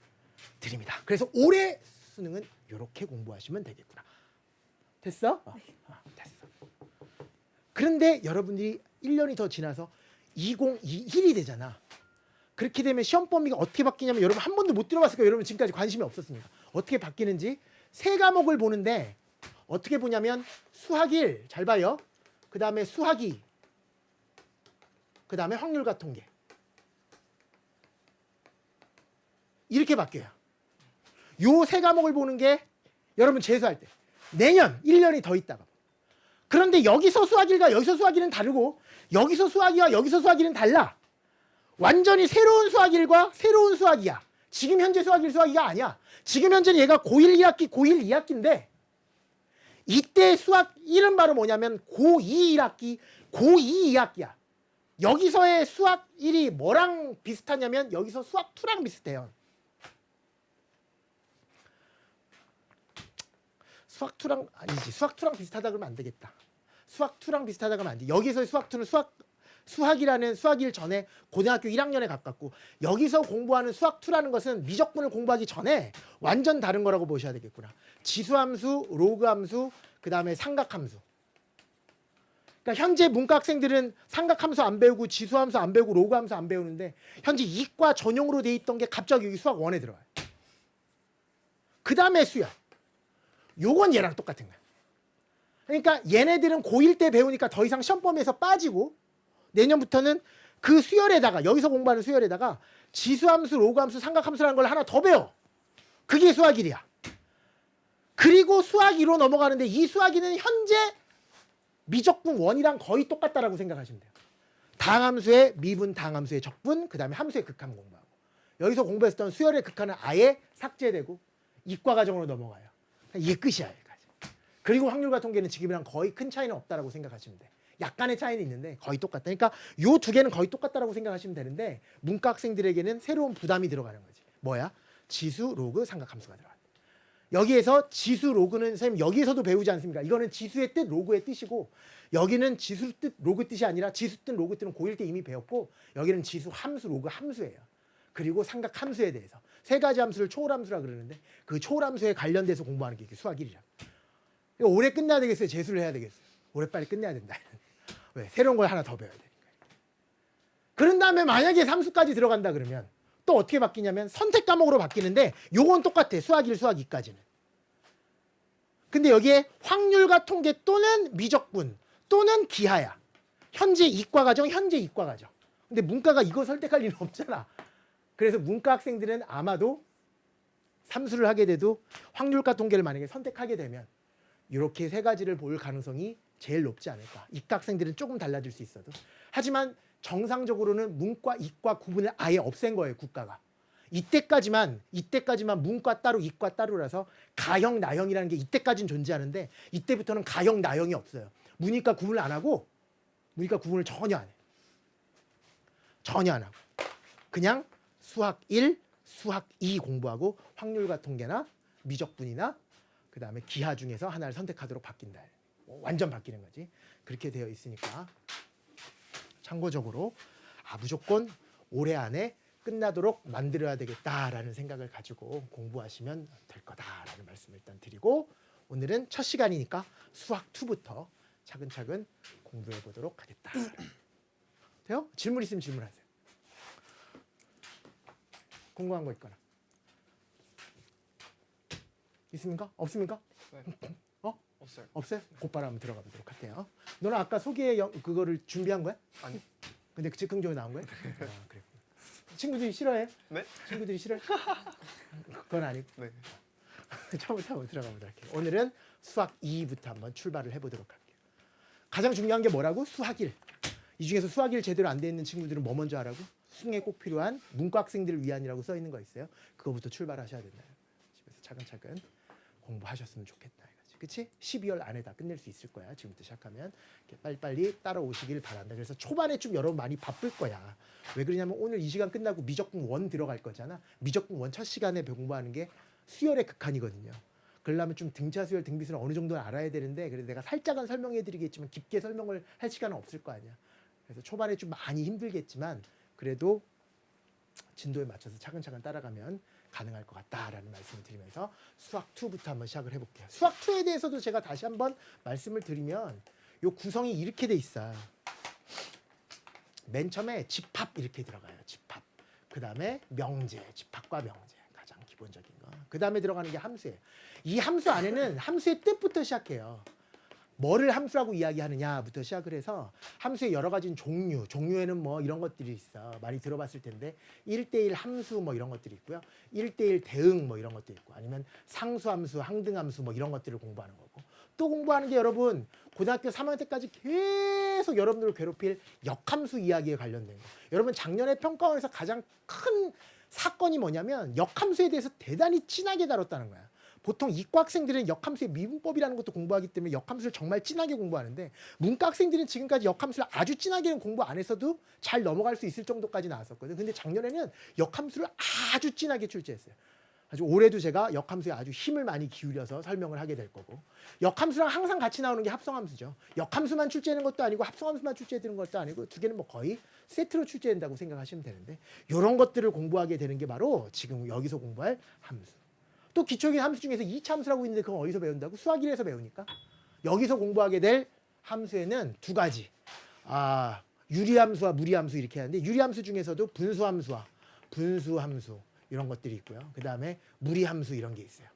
드립니다. 그래서 올해 수능은 이렇게 공부하시면 되겠구나. 됐어? 됐어. 그런데 여러분들이 1년이 더 지나서 2021이 되잖아. 그렇게 되면 시험 범위가 어떻게 바뀌냐면 여러분 한 번도 못 들어봤을 거예요. 여러분 지금까지 관심이 없었습니다. 어떻게 바뀌는지 세 과목을 보는데 어떻게 보냐면 수학 1 잘 봐요. 그 다음에 수학 2 그 다음에 확률과 통계 이렇게 바뀌어요. 요 세 과목을 보는 게 여러분 재수할 때 내년 1년이 더 있다가 그런데 여기서 수학 1과 여기서 수학 2는 다르고 여기서 수학 2와 여기서 수학 2는 달라. 완전히 새로운 수학 1과 새로운 수학 2야. 지금 현재 수학 1, 수학 2가 아니야. 지금 현재는 얘가 고1 2학기, 고1 2학기인데 이때 수학 1은 바로 뭐냐면 고2 1학기, 고2 2학기야. 여기서의 수학 1이 뭐랑 비슷하냐면 여기서 수학 2랑 비슷해요. 수학 2랑 아니지. 수학 2랑 비슷하다 그러면 안 되겠다. 수학 2랑 비슷하다 그러면 안 돼. 여기서의 수학 2는 수학 수학이라는 수학 1 전에 고등학교 1학년에 가깝고 여기서 공부하는 수학 2라는 것은 미적분을 공부하기 전에 완전 다른 거라고 보셔야 되겠구나. 지수함수, 로그함수, 그 다음에 삼각함수. 그러니까 현재 문과 학생들은 삼각함수 안 배우고 지수함수 안 배우고 로그함수 안 배우는데 현재 이과 전용으로 돼 있던 게 갑자기 여기 수학 1에 들어가요. 그 다음에 수열. 요건 얘랑 똑같은 거야. 그러니까 얘네들은 고1 때 배우니까 더 이상 시험 범위에서 빠지고 내년부터는 그 수열에다가 여기서 공부하는 수열에다가 지수함수, 로그함수, 삼각함수라는 걸 하나 더 배워. 그게 수학 1이야. 그리고 수학 2로 넘어가는데 이 수학 2는 현재 미적분 1이랑 거의 똑같다라고 생각하시면 돼요. 당함수의 미분, 당함수의 적분, 그 다음에 함수의 극한 공부하고 여기서 공부했던 수열의 극한은 아예 삭제되고 이과 과정으로 넘어가요. 이게 끝이야. 여기까지. 그리고 확률과 통계는 지금이랑 거의 큰 차이는 없다라고 생각하시면 돼. 약간의 차이는 있는데 거의 똑같다. 그러니까 요 두 개는 거의 똑같다라고 생각하시면 되는데 문과 학생들에게는 새로운 부담이 들어가는 거지. 뭐야? 지수, 로그, 삼각함수가 들어간다. 여기에서 지수, 로그는 선생님 여기에서도 배우지 않습니까? 이거는 지수의 뜻, 로그의 뜻이고 여기는 지수 뜻, 로그 뜻이 아니라 지수 뜻, 로그 뜻은 고1 때 이미 배웠고 여기는 지수, 함수, 로그, 함수예요. 그리고 삼각함수에 대해서 세 가지 함수를 초월함수라 그러는데 그 초월함수에 관련돼서 공부하는 게 수학 1이라. 이거 올해 끝내야 되겠어요? 재수를 해야 되겠어요? 올해 빨리 끝내야 된다. 왜? 새로운 걸 하나 더 배워야 되니까. 그런 다음에 만약에 함수까지 들어간다 그러면 또 어떻게 바뀌냐면 선택 과목으로 바뀌는데 요건 똑같아. 수학 1, 수학 2까지는. 근데 여기에 확률과 통계 또는 미적분 또는 기하야. 현재 이과 과정, 현재 이과 과정. 근데 문과가 이거 선택할 일은 없잖아. 그래서 문과 학생들은 아마도 삼수를 하게 돼도 확률과 통계를 만약에 선택하게 되면 이렇게 세 가지를 볼 가능성이 제일 높지 않을까. 이과 학생들은 조금 달라질 수 있어도. 하지만 정상적으로는 문과, 이과 구분을 아예 없앤 거예요. 국가가. 이때까지만 문과 따로, 이과 따로라서 가형, 나형이라는 게 이때까지는 존재하는데 이때부터는 가형, 나형이 없어요. 문이과 구분을 안 하고 문이과 구분을 전혀 안 해. 전혀 안 하고. 그냥 수학 1, 수학 2 공부하고 확률과 통계나 미적분이나 그 다음에 기하 중에서 하나를 선택하도록 바뀐다. 완전 바뀌는 거지. 그렇게 되어 있으니까 참고적으로 무조건 올해 안에 끝나도록 만들어야 되겠다라는 생각을 가지고 공부하시면 될 거다라는 말씀을 일단 드리고 오늘은 첫 시간이니까 수학 2부터 차근차근 공부해 보도록 하겠다. 돼요? 질문 있으면 질문하세요. 궁금한 거 있거나. 있습니까? 없습니까? 네. 어? 없어요. 없어요? 곧바로 한번 들어가 보도록 할게요. 너는 아까 소개 그거를 준비한 거야? 아니. 근데 그 즉흥적으로 나온 거야? 그래. 친구들이 싫어해? 네? 친구들이 싫어해? 그건 아니고. 네. 처음부터 한번 들어가 보도록 할게요. 오늘은 수학 2부터 한번 출발을 해보도록 할게요. 가장 중요한 게 뭐라고? 수학 1. 이 중에서 수학 1 제대로 안 돼 있는 친구들은 뭐 먼저 하라고? 수능에 꼭 필요한 문과 학생들을 위한이라고 써 있는 거 있어요. 그거부터 출발하셔야 된다. 집에서 차근차근 공부하셨으면 좋겠다. 이거지. 그치? 12월 안에 다 끝낼 수 있을 거야. 지금부터 시작하면 이렇게 빨리빨리 따라오시길 바란다. 그래서 초반에 좀 여러분 많이 바쁠 거야. 왜 그러냐면 오늘 이 시간 끝나고 미적분 1 들어갈 거잖아. 미적분 1 첫 시간에 공부하는 게 수열의 극한이거든요. 그러려면 좀 등차 수열, 등비수를 어느 정도는 알아야 되는데 그래서 내가 살짝은 설명해 드리겠지만 깊게 설명을 할 시간은 없을 거 아니야. 그래서 초반에 좀 많이 힘들겠지만 그래도 진도에 맞춰서 차근차근 따라가면 가능할 것 같다라는 말씀을 드리면서 수학 2부터 한번 시작을 해볼게요. 수학 2에 대해서도 제가 다시 한번 말씀을 드리면 요 구성이 이렇게 돼 있어요. 맨 처음에 집합 이렇게 들어가요. 집합. 그 다음에 명제, 집합과 명제 가장 기본적인 거. 그 다음에 들어가는 게 함수예요. 이 함수 안에는 함수의 뜻부터 시작해요. 뭐를 함수라고 이야기하느냐부터 시작을 해서 함수의 여러 가지 종류에는 뭐 이런 것들이 있어. 많이 들어봤을 텐데 1대1 함수 뭐 이런 것들이 있고요. 1대1 대응 뭐 이런 것도 있고 아니면 상수함수, 항등함수 뭐 이런 것들을 공부하는 거고 또 공부하는 게 여러분 고등학교 3학년 때까지 계속 여러분들을 괴롭힐 역함수 이야기에 관련된 거. 여러분 작년에 평가원에서 가장 큰 사건이 뭐냐면 역함수에 대해서 대단히 진하게 다뤘다는 거야. 보통 이과 학생들은 역함수의 미분법이라는 것도 공부하기 때문에 역함수를 정말 진하게 공부하는데 문과 학생들은 지금까지 역함수를 아주 진하게는 공부 안 했어도 잘 넘어갈 수 있을 정도까지 나왔었거든. 근데 작년에는 역함수를 아주 진하게 출제했어요. 아주 올해도 제가 역함수에 아주 힘을 많이 기울여서 설명을 하게 될 거고, 역함수랑 항상 같이 나오는 게 합성함수죠. 역함수만 출제하는 것도 아니고 합성함수만 출제되는 것도 아니고 두 개는 뭐 거의 세트로 출제된다고 생각하시면 되는데, 이런 것들을 공부하게 되는 게 바로 지금 여기서 공부할 함수. 또 기초적인 함수 중에서 2차 함수라고 있는데 그건 어디서 배운다고? 수학 1에서 배우니까. 여기서 공부하게 될 함수에는 두 가지, 유리함수와 무리함수 이렇게 하는데, 유리함수 중에서도 분수함수와 분수함수 이런 것들이 있고요. 그 다음에 무리함수 이런 게 있어요.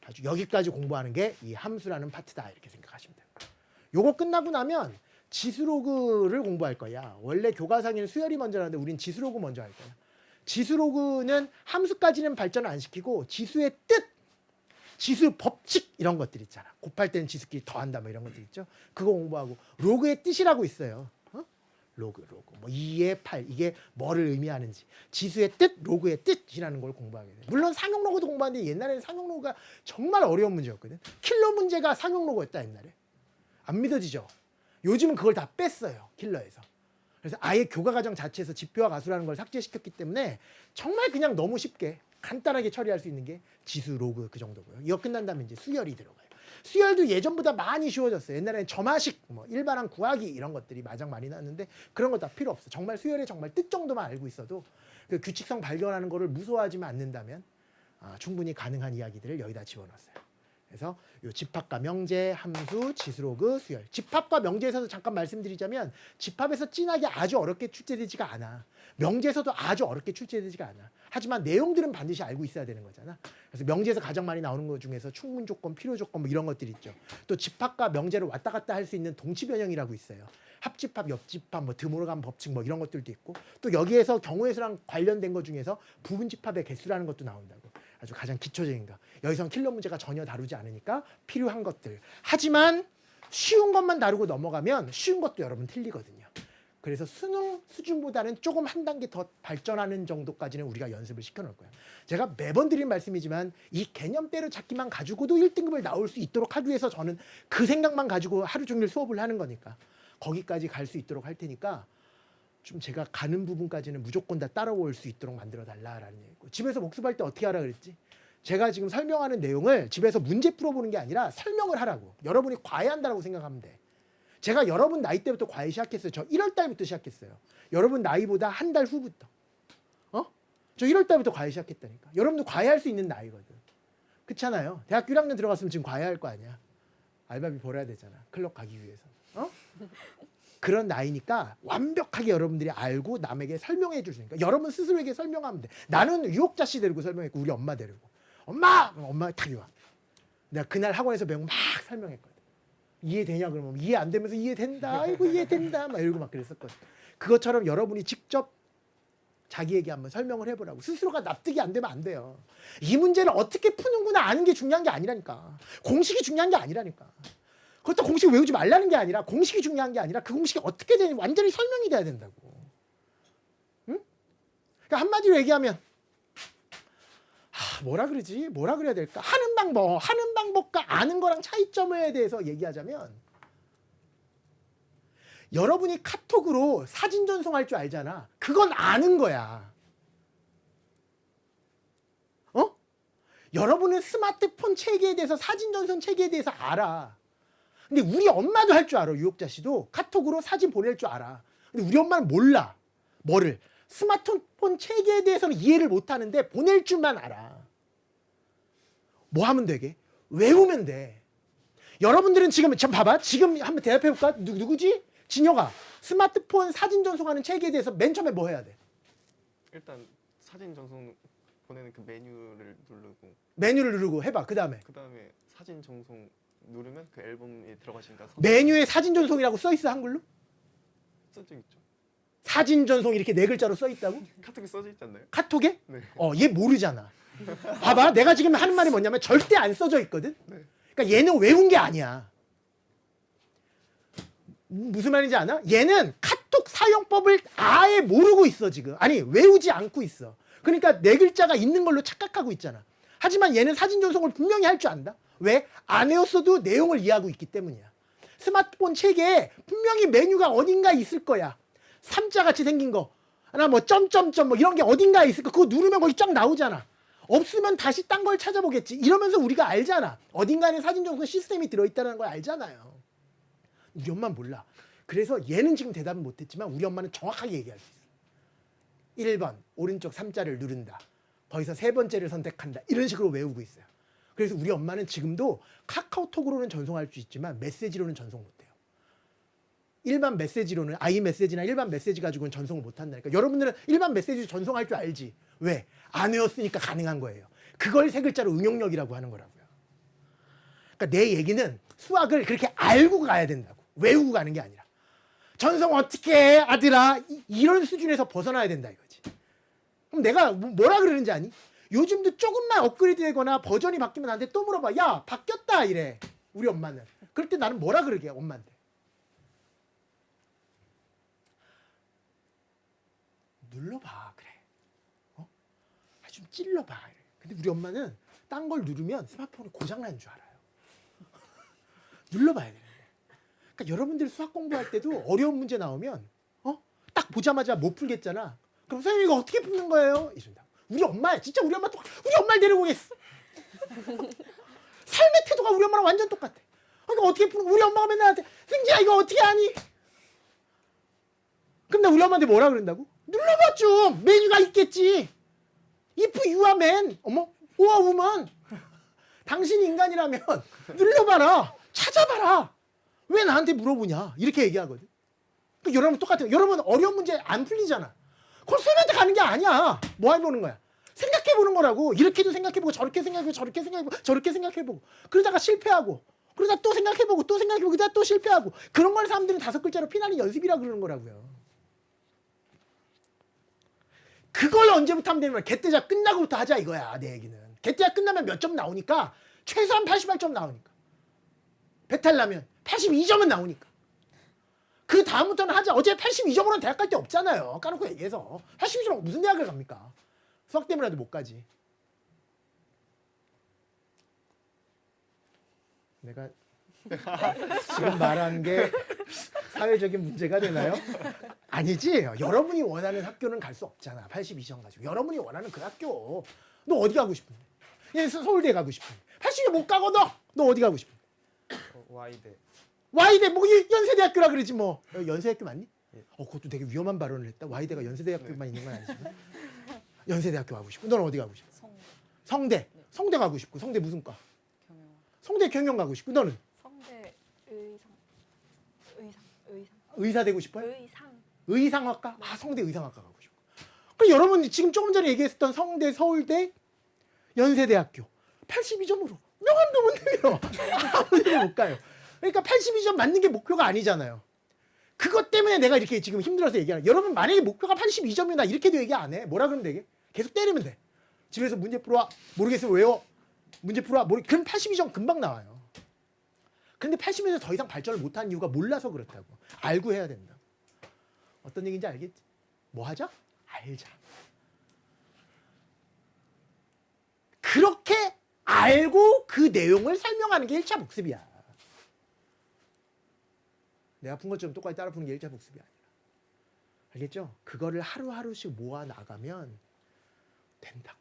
아주 여기까지 공부하는 게 이 함수라는 파트다 이렇게 생각하시면 돼요. 요거 끝나고 나면 지수로그를 공부할 거야. 원래 교과서에는 수열이 먼저 하는데 우린 지수로그 먼저 할 거야. 지수로그는 함수까지는 발전을 안 시키고 지수의 뜻, 지수 법칙 이런 것들 있잖아. 곱할 때는 지수끼리 더한다 뭐 이런 것들 있죠. 그거 공부하고, 로그의 뜻이라고 있어요. 로그 뭐 2의 8 이게 뭐를 의미하는지, 지수의 뜻, 로그의 뜻이라는 걸 공부하게 돼요. 물론 상용 로그도 공부하는데 옛날에는 상용 로그가 정말 어려운 문제였거든. 킬러 문제가 상용 로그였다 옛날에. 안 믿어지죠? 요즘은 그걸 다 뺐어요, 킬러에서. 그래서 아예 교과 과정 자체에서 지표와 가수라는 걸 삭제시켰기 때문에 정말 그냥 너무 쉽게 간단하게 처리할 수 있는 게 지수, 로그 그 정도고요. 이거 끝난 다음에 이제 수열이 들어가요. 수열도 예전보다 많이 쉬워졌어요. 옛날에는 점화식, 뭐 일반항 구하기 이런 것들이 마장 많이 나왔는데 그런 거 다 필요 없어. 정말 수열의 정말 뜻 정도만 알고 있어도 그 규칙성 발견하는 거를 무서워하지만 않는다면 충분히 가능한 이야기들을 여기다 집어넣었어요. 그래서 요 집합과 명제, 함수, 지수로그, 수열. 집합과 명제에서도 잠깐 말씀드리자면, 집합에서 진하게 아주 어렵게 출제되지가 않아. 명제에서도 아주 어렵게 출제되지가 않아. 하지만 내용들은 반드시 알고 있어야 되는 거잖아. 그래서 명제에서 가장 많이 나오는 것 중에서 충분 조건, 필요 조건 뭐 이런 것들이 있죠. 또 집합과 명제를 왔다 갔다 할 수 있는 동치 변형이라고 있어요. 합집합, 옆집합, 뭐 드모르간 법칙 뭐 이런 것들도 있고, 또 여기에서 경우의 수랑 관련된 것 중에서 부분집합의 개수라는 것도 나온다고. 아주 가장 기초적인 거. 여기선 킬러 문제가 전혀 다루지 않으니까 필요한 것들. 하지만 쉬운 것만 다루고 넘어가면 쉬운 것도 여러분 틀리거든요. 그래서 수능 수준보다는 조금 한 단계 더 발전하는 정도까지는 우리가 연습을 시켜놓을 거예요. 제가 매번 드린 말씀이지만 이 개념 때려잡기만 가지고도 1등급을 나올 수 있도록 하기 위해서 저는 그 생각만 가지고 하루 종일 수업을 하는 거니까 거기까지 갈 수 있도록 할 테니까 좀 제가 가는 부분까지는 무조건 다 따라올 수 있도록 만들어 달라라는 얘기고, 집에서 복습할 때 어떻게 하라 그랬지? 제가 지금 설명하는 내용을 집에서 문제 풀어보는 게 아니라 설명을 하라고. 여러분이 과외한다고 생각하면 돼. 제가 여러분 나이 때부터 과외 시작했어요. 저 1월 달부터 시작했어요. 여러분 나이보다 한 달 후부터. 저 1월 달부터 과외 시작했다니까. 여러분도 과외할 수 있는 나이거든. 그렇잖아요. 대학교 1학년 들어갔으면 지금 과외할 거 아니야. 알바비 벌어야 되잖아. 클럽 가기 위해서. 그런 나이니까 완벽하게 여러분들이 알고 남에게 설명해 줄 수 있으니까 여러분 스스로에게 설명하면 돼. 나는 유혹자 씨 데리고 설명했고 우리 엄마 데리고. 엄마! 그럼 엄마가 탁 와. 내가 그날 학원에서 배운 거 막 설명했거든. 이해되냐 그러면 이해 안 되면서 이해된다. 아이고 이해된다. 막 이러고 막 그랬었거든. 그것처럼 여러분이 직접 자기에게 한번 설명을 해보라고. 스스로가 납득이 안 되면 안 돼요. 이 문제를 어떻게 푸는구나 아는 게 중요한 게 아니라니까. 공식이 중요한 게 아니라니까. 그것도 공식 외우지 말라는 게 아니라, 공식이 중요한 게 아니라 그 공식이 어떻게 되는지 완전히 설명이 돼야 된다고. 응? 그러니까 한마디로 얘기하면 뭐라 그러지? 뭐라 그래야 될까? 하는 방법과 아는 거랑 차이점에 대해서 얘기하자면, 여러분이 카톡으로 사진 전송할 줄 알잖아. 그건 아는 거야. 여러분은 스마트폰 체계에 대해서, 사진 전송 체계에 대해서 알아. 근데 우리 엄마도 할 줄 알아. 유혹자 씨도 카톡으로 사진 보낼 줄 알아. 근데 우리 엄마는 몰라. 뭐를? 스마트폰 체계에 대해서는 이해를 못 하는데 보낼 줄만 알아. 뭐 하면 되게? 외우면 돼. 여러분들은 지금 봐봐. 지금 한번 대답해 볼까? 누구지? 진혁아. 스마트폰 사진 전송하는 체계에 대해서 맨 처음에 뭐 해야 돼? 일단 사진 전송 보내는 그 메뉴를 누르고 해봐. 그 다음에 사진 전송 누르면 그 앨범에 들어가신다. 메뉴에 사진 전송이라고 써 있어, 한글로? 써져 있죠. 사진 전송 이렇게 4글자로 써 있다고? 카톡에 써져 있지 않나요? 카톡에? 네. 얘 모르잖아. 봐봐, 내가 지금 하는 말이 뭐냐면 절대 안 써져 있거든. 네. 그러니까 얘는 외운 게 아니야. 무슨 말인지 아나? 얘는 카톡 사용법을 아예 모르고 있어 지금. 아니, 외우지 않고 있어. 그러니까 4글자가 있는 걸로 착각하고 있잖아. 하지만 얘는 사진 전송을 분명히 할 줄 안다. 왜? 안 외웠어도 내용을 이해하고 있기 때문이야. 스마트폰 체계에 분명히 메뉴가 어딘가 있을 거야. 3자 같이 생긴 거. 하나 뭐 점점점 뭐 이런 게 어딘가에 있을 거. 그거 누르면 거기 쫙 나오잖아. 없으면 다시 딴 걸 찾아보겠지. 이러면서 우리가 알잖아. 어딘가에 사진 전송 시스템이 들어있다는 걸 알잖아요. 우리 엄마는 몰라. 그래서 얘는 지금 대답은 못했지만 우리 엄마는 정확하게 얘기할 수 있어. 1번 오른쪽 3자를 누른다. 거기서 세 번째를 선택한다. 이런 식으로 외우고 있어요. 그래서 우리 엄마는 지금도 카카오톡으로는 전송할 수 있지만 메시지로는 전송 못해요. 일반 메시지로는 아이메시지나 일반 메시지 가지고는 전송을 못한다니까. 여러분들은 일반 메시지 전송할 줄 알지. 왜? 안 외웠으니까 가능한 거예요. 그걸 세 글자로 응용력이라고 하는 거라고요. 그러니까 내 얘기는 수학을 그렇게 알고 가야 된다고. 외우고 가는 게 아니라. 전송 어떻게 해 아들아. 이런 수준에서 벗어나야 된다 이거지. 그럼 내가 뭐라 그러는지 아니? 요즘도 조금만 업그레이드 되거나 버전이 바뀌면 나한테 또 물어봐. 야 바뀌었다 이래. 우리 엄마는. 그럴 때 나는 뭐라 그러게 엄마한테. 눌러봐 그래. 좀 찔러봐. 근데 우리 엄마는 딴 걸 누르면 스마트폰이 고장나는 줄 알아요. 눌러봐야 되는데. 그러니까 여러분들 수학 공부할 때도 어려운 문제 나오면 딱 보자마자 못 풀겠잖아. 그럼 선생님 이거 어떻게 푸는 거예요? 이런다. 우리 엄마야. 진짜 우리 엄마 우리 엄마를 데리고 오겠어. 삶의 태도가 우리 엄마랑 완전 똑같아. 그러니까 어떻게 푸는 우리 엄마가 맨날 나한테 승지야 이거 어떻게 하니? 그럼 나 우리 엄마한테 뭐라 그런다고? 눌러봐 좀. 메뉴가 있겠지. If you are man, or woman. 당신이 인간이라면 눌러봐라. 찾아봐라. 왜 나한테 물어보냐. 이렇게 얘기하거든. 그러니까 여러분 똑같아요. 여러분 어려운 문제 안 풀리잖아. 그걸 선생님한테 가는 게 아니야. 뭐 해보는 거야. 생각해보는 거라고. 이렇게도 생각해보고 저렇게 생각해보고 저렇게 생각해보고 저렇게 생각해보고 그러다가 실패하고 그러다 또 생각해보고 또 생각해보고 그러다 또 실패하고 그런 걸 사람들은 5글자로 피나는 연습이라 그러는 거라고요. 그걸 언제부터 하면 되는 거야. 개떼자 끝나고부터 하자 이거야. 내 얘기는. 개떼자 끝나면 몇 점 나오니까 최소한 88점 나오니까. 배탈 나면 82점은 나오니까. 그 다음부터는 하자. 어제 82점으로는 대학 갈 데 없잖아요. 까놓고 얘기해서. 82점으로 무슨 대학을 갑니까? 수학 때문에라도 못 가지. 내가 지금 말한 게 사회적인 문제가 되나요? 아니지. 여러분이 원하는 학교는 갈 수 없잖아. 82점 가지고. 여러분이 원하는 그 학교. 너 어디 가고 싶은데? 얘 서울대 가고 싶은데. 80점 못 가고 너 어디 가고 싶은데? Y대. Y대 뭐 연세대학교라 그러지 뭐. 연세대학교 맞니? 그것도 되게 위험한 발언을 했다. Y대가 연세대학교만 있는 건 아니지만. 연세대학교 가고 싶고. 너는 어디 가고 싶어? 성대. 성대 가고 싶고. 성대 무슨 과? 경영. 성대 경영 가고 싶고. 너는? 성대 의상. 의사 되고 싶어요? 의상. 의상학과? 성대 의상학과 가고 싶고. 그 여러분 지금 조금 전에 얘기했었던 성대, 서울대, 연세대학교 82점으로 명함도 못 내요. 아무데도 못 가요. 그러니까 82점 맞는 게 목표가 아니잖아요. 그것 때문에 내가 이렇게 지금 힘들어서 얘기하는. 여러분 만약에 목표가 82점이나 이렇게도 얘기 안 해. 뭐라 그러면 되게? 계속 때리면 돼. 집에서 문제 풀어와. 모르겠으면 외워. 문제 풀어와. 그럼 82점 금방 나와요. 근데 80에서 더 이상 발전을 못하는 이유가 몰라서 그렇다고. 알고 해야 된다. 어떤 얘기인지 알겠지? 뭐 하자? 알자. 그렇게 알고 그 내용을 설명하는 게 1차 복습이야. 내가 푼 것처럼 똑같이 따라 푸는 게 1차 복습이 아니라. 알겠죠? 그거를 하루하루씩 모아 나가면 된다고.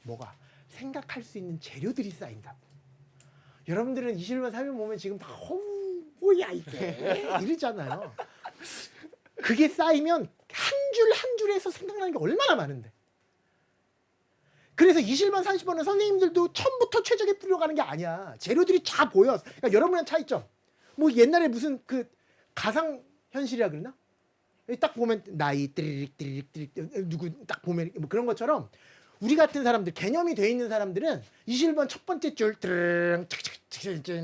뭐가? 생각할 수 있는 재료들이 쌓인다고. 여러분들은 21번 살면 보면 지금 다 뭐야 이게 이러잖아요. 그게 쌓이면 한 줄 한 줄에서 생각나는 게 얼마나 많은데. 그래서 21번 30번은 선생님들도 처음부터 최적에 풀려가는 게 아니야. 재료들이 다 보여. 그러니까 여러분의 차이점. 뭐 옛날에 무슨 그 가상 현실이라 그러나? 딱 보면 나이 띠릭 누구 딱 보면 뭐 그런 것처럼 우리 같은 사람들 개념이 돼 있는 사람들은 21번 첫 번째 줄 띠링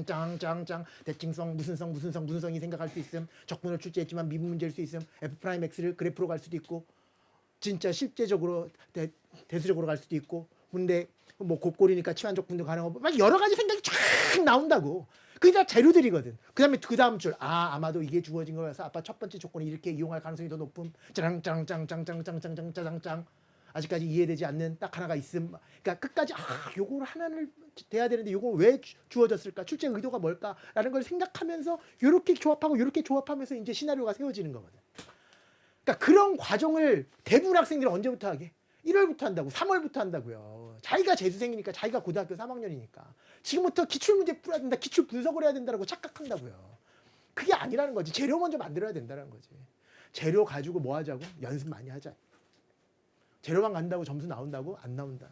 짱짱짱 대칭성 무슨 성이 생각할 수 있음. 적분을 출제했지만 미분 문제일 수 있음. F'X를 그래프로 갈 수도 있고 진짜 실제적으로 대수적으로 갈 수도 있고 근데 뭐 곱골이니까 치환적분도 가능하고 막 여러 가지 생각이 쫙 나온다고. 그게 다 재료들이거든. 그다음에 그 다음 줄 아마도 이게 주어진 거라서 아빠 첫 번째 조건이 이렇게 이용할 가능성이 더 높음. 짱짱짱짱짱짱짱짱짱 아직까지 이해되지 않는 딱 하나가 있음. 그러니까 끝까지 요걸 하나를 돼야 되는데 요거 왜 주어졌을까? 출제 의도가 뭘까라는 걸 생각하면서 요렇게 조합하고 요렇게 조합하면서 이제 시나리오가 세워지는 거거든. 그러니까 그런 과정을 대부분 학생들은 언제부터 하게? 1월부터 한다고 3월부터 한다고요. 자기가 재수생이니까 자기가 고등학교 3학년이니까 지금부터 기출문제 풀어야 된다. 기출 분석을 해야 된다고 착각한다고요. 그게 아니라는 거지. 재료 먼저 만들어야 된다는 거지. 재료 가지고 뭐 하자고? 연습 많이 하자. 재료만 간다고 점수 나온다고? 안 나온다.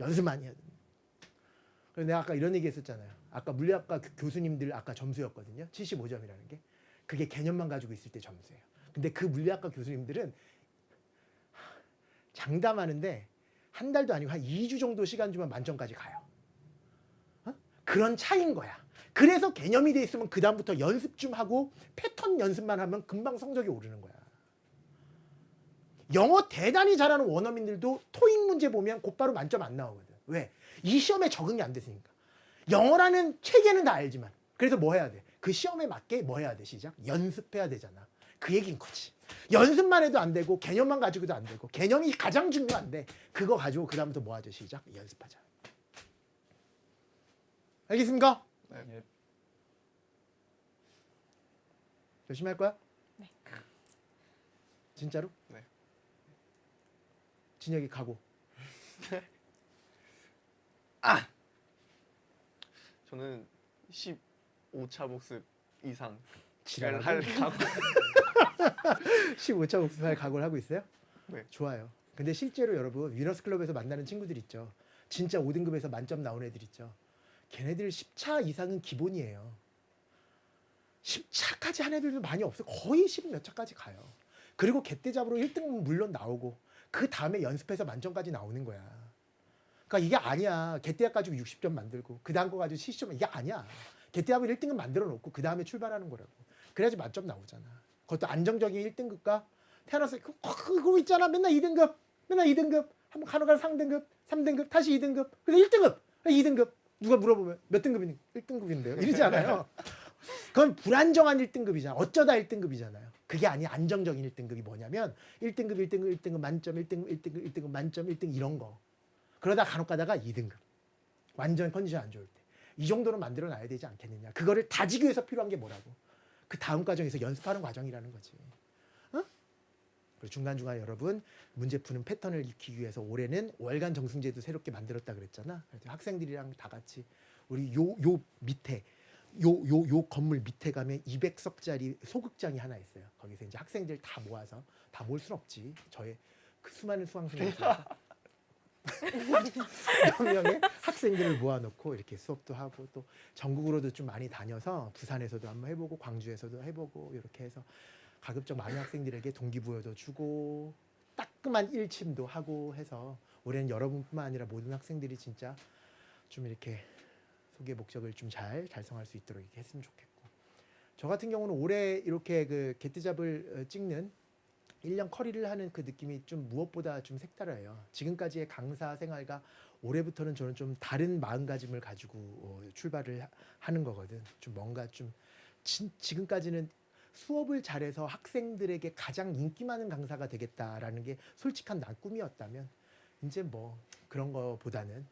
연습 많이 해야 된다. 그래서 내가 아까 이런 얘기 했었잖아요. 아까 물리학과 교수님들 아까 점수였거든요. 75점이라는 게. 그게 개념만 가지고 있을 때 점수예요. 근데 그 물리학과 교수님들은 장담하는데 한 달도 아니고 한 2주 정도 시간 주면 만점까지 가요. 어? 그런 차이인 거야. 그래서 개념이 돼 있으면 그 다음부터 연습 좀 하고 패턴 연습만 하면 금방 성적이 오르는 거야. 영어 대단히 잘하는 원어민들도 토익 문제 보면 곧바로 만점 안 나오거든. 왜? 이 시험에 적응이 안 됐으니까. 영어라는 체계는 다 알지만 그래서 뭐 해야 돼? 그 시험에 맞게 뭐 해야 돼? 시작? 연습해야 되잖아. 그 얘기인 거지. 연습만 해도 안 되고 개념만 가지고도 안 되고 개념이 가장 중요한데 그거 가지고 그 다음부터 뭐 하죠? 시작? 연습하자. 알겠습니까? 예. 열심히 할 거야? 네. 진짜로? 네. 진혁이 각오. 저는 15차 복습 이상 지랄하고 할 각오. 15차 복습할 각오를 하고 있어요? 네. 좋아요. 근데 실제로 여러분 위너스 클럽에서 만나는 친구들 있죠. 진짜 5등급에서 만점 나온 애들 있죠. 걔네들 10차 이상은 기본이에요. 10차까지 한 애들도 많이 없어요. 거의 10 몇 차까지 가요. 그리고 개떼잡으로 1등은 물론 나오고 그 다음에 연습해서 만점까지 나오는 거야. 그러니까 이게 아니야. 개떼잡 가지고 60점 만들고 그 다음 거 가지고 70점 이게 아니야. 개떼잡을 1등급 만들어 놓고 그 다음에 출발하는 거라고. 그래야지 만점 나오잖아. 그것도 안정적인 1등급과 태어나서 그거 있잖아. 맨날 2등급, 맨날 2등급, 한번 간호가 3등급, 3등급, 다시 2등급, 그래서 1등급, 2등급. 누가 물어보면 몇 등급이니? 1등급인데요. 이러지 않아요. 그건 불안정한 1등급이잖아. 어쩌다 1등급이잖아요. 그게 아니 안정적인 1등급이 뭐냐면 1등급, 1등급, 1등급 만점, 1등급, 1등급, 1등급 만점, 1등 이런 거. 그러다 간혹 가다가 2등급. 완전 컨디션 안 좋을 때. 이 정도는 만들어 놔야 되지 않겠느냐. 그거를 다지기 위해서 필요한 게 뭐라고? 그 다음 과정에서 연습하는 과정이라는 거지. 어? 그리고 중간중간 여러분 문제 푸는 패턴을 익히기 위해서 올해는 월간 정승제도 새롭게 만들었다 그랬잖아. 그래서 학생들이랑 다 같이 우리 요 밑에 요 건물 밑에 가면 200석짜리 소극장이 하나 있어요. 거기서 이제 학생들 다 모아서 다 모을 순 없지. 저의 그 수많은 수강생들 중에서 몇 명의 학생들을 모아놓고 이렇게 수업도 하고 또 전국으로도 좀 많이 다녀서 부산에서도 한번 해보고 광주에서도 해보고 이렇게 해서 가급적 많은 학생들에게 동기부여도 주고 따끔한 일침도 하고 해서 올해는 여러분뿐만 아니라 모든 학생들이 진짜 좀 이렇게 소개 목적을 좀 잘 달성할 수 있도록 이렇게 했으면 좋겠고 저 같은 경우는 올해 이렇게 그 개떼잡을 찍는 1년 커리를 하는 그 느낌이 좀 무엇보다 좀 색달라요. 지금까지의 강사 생활과 올해부터는 저는 좀 다른 마음가짐을 가지고 출발을 하는 거거든. 좀 뭔가 좀 지금까지는 수업을 잘해서 학생들에게 가장 인기 많은 강사가 되겠다라는 게 솔직한 난 꿈이었다면 이제 뭐 그런 거보다는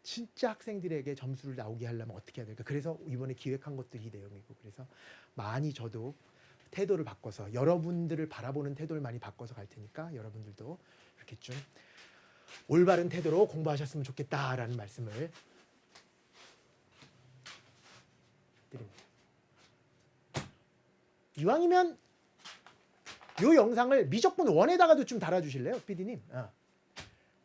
진짜 학생들에게 점수를 나오게 하려면 어떻게 해야 될까. 그래서 이번에 기획한 것도 이 내용이고 그래서 많이 저도 태도를 바꿔서 여러분들을 바라보는 태도를 많이 바꿔서 갈 테니까 여러분들도 이렇게 좀 올바른 태도로 공부하셨으면 좋겠다라는 말씀을 드립니다. 이왕이면 이 영상을 미적분 1에다가도 좀 달아주실래요, PD님?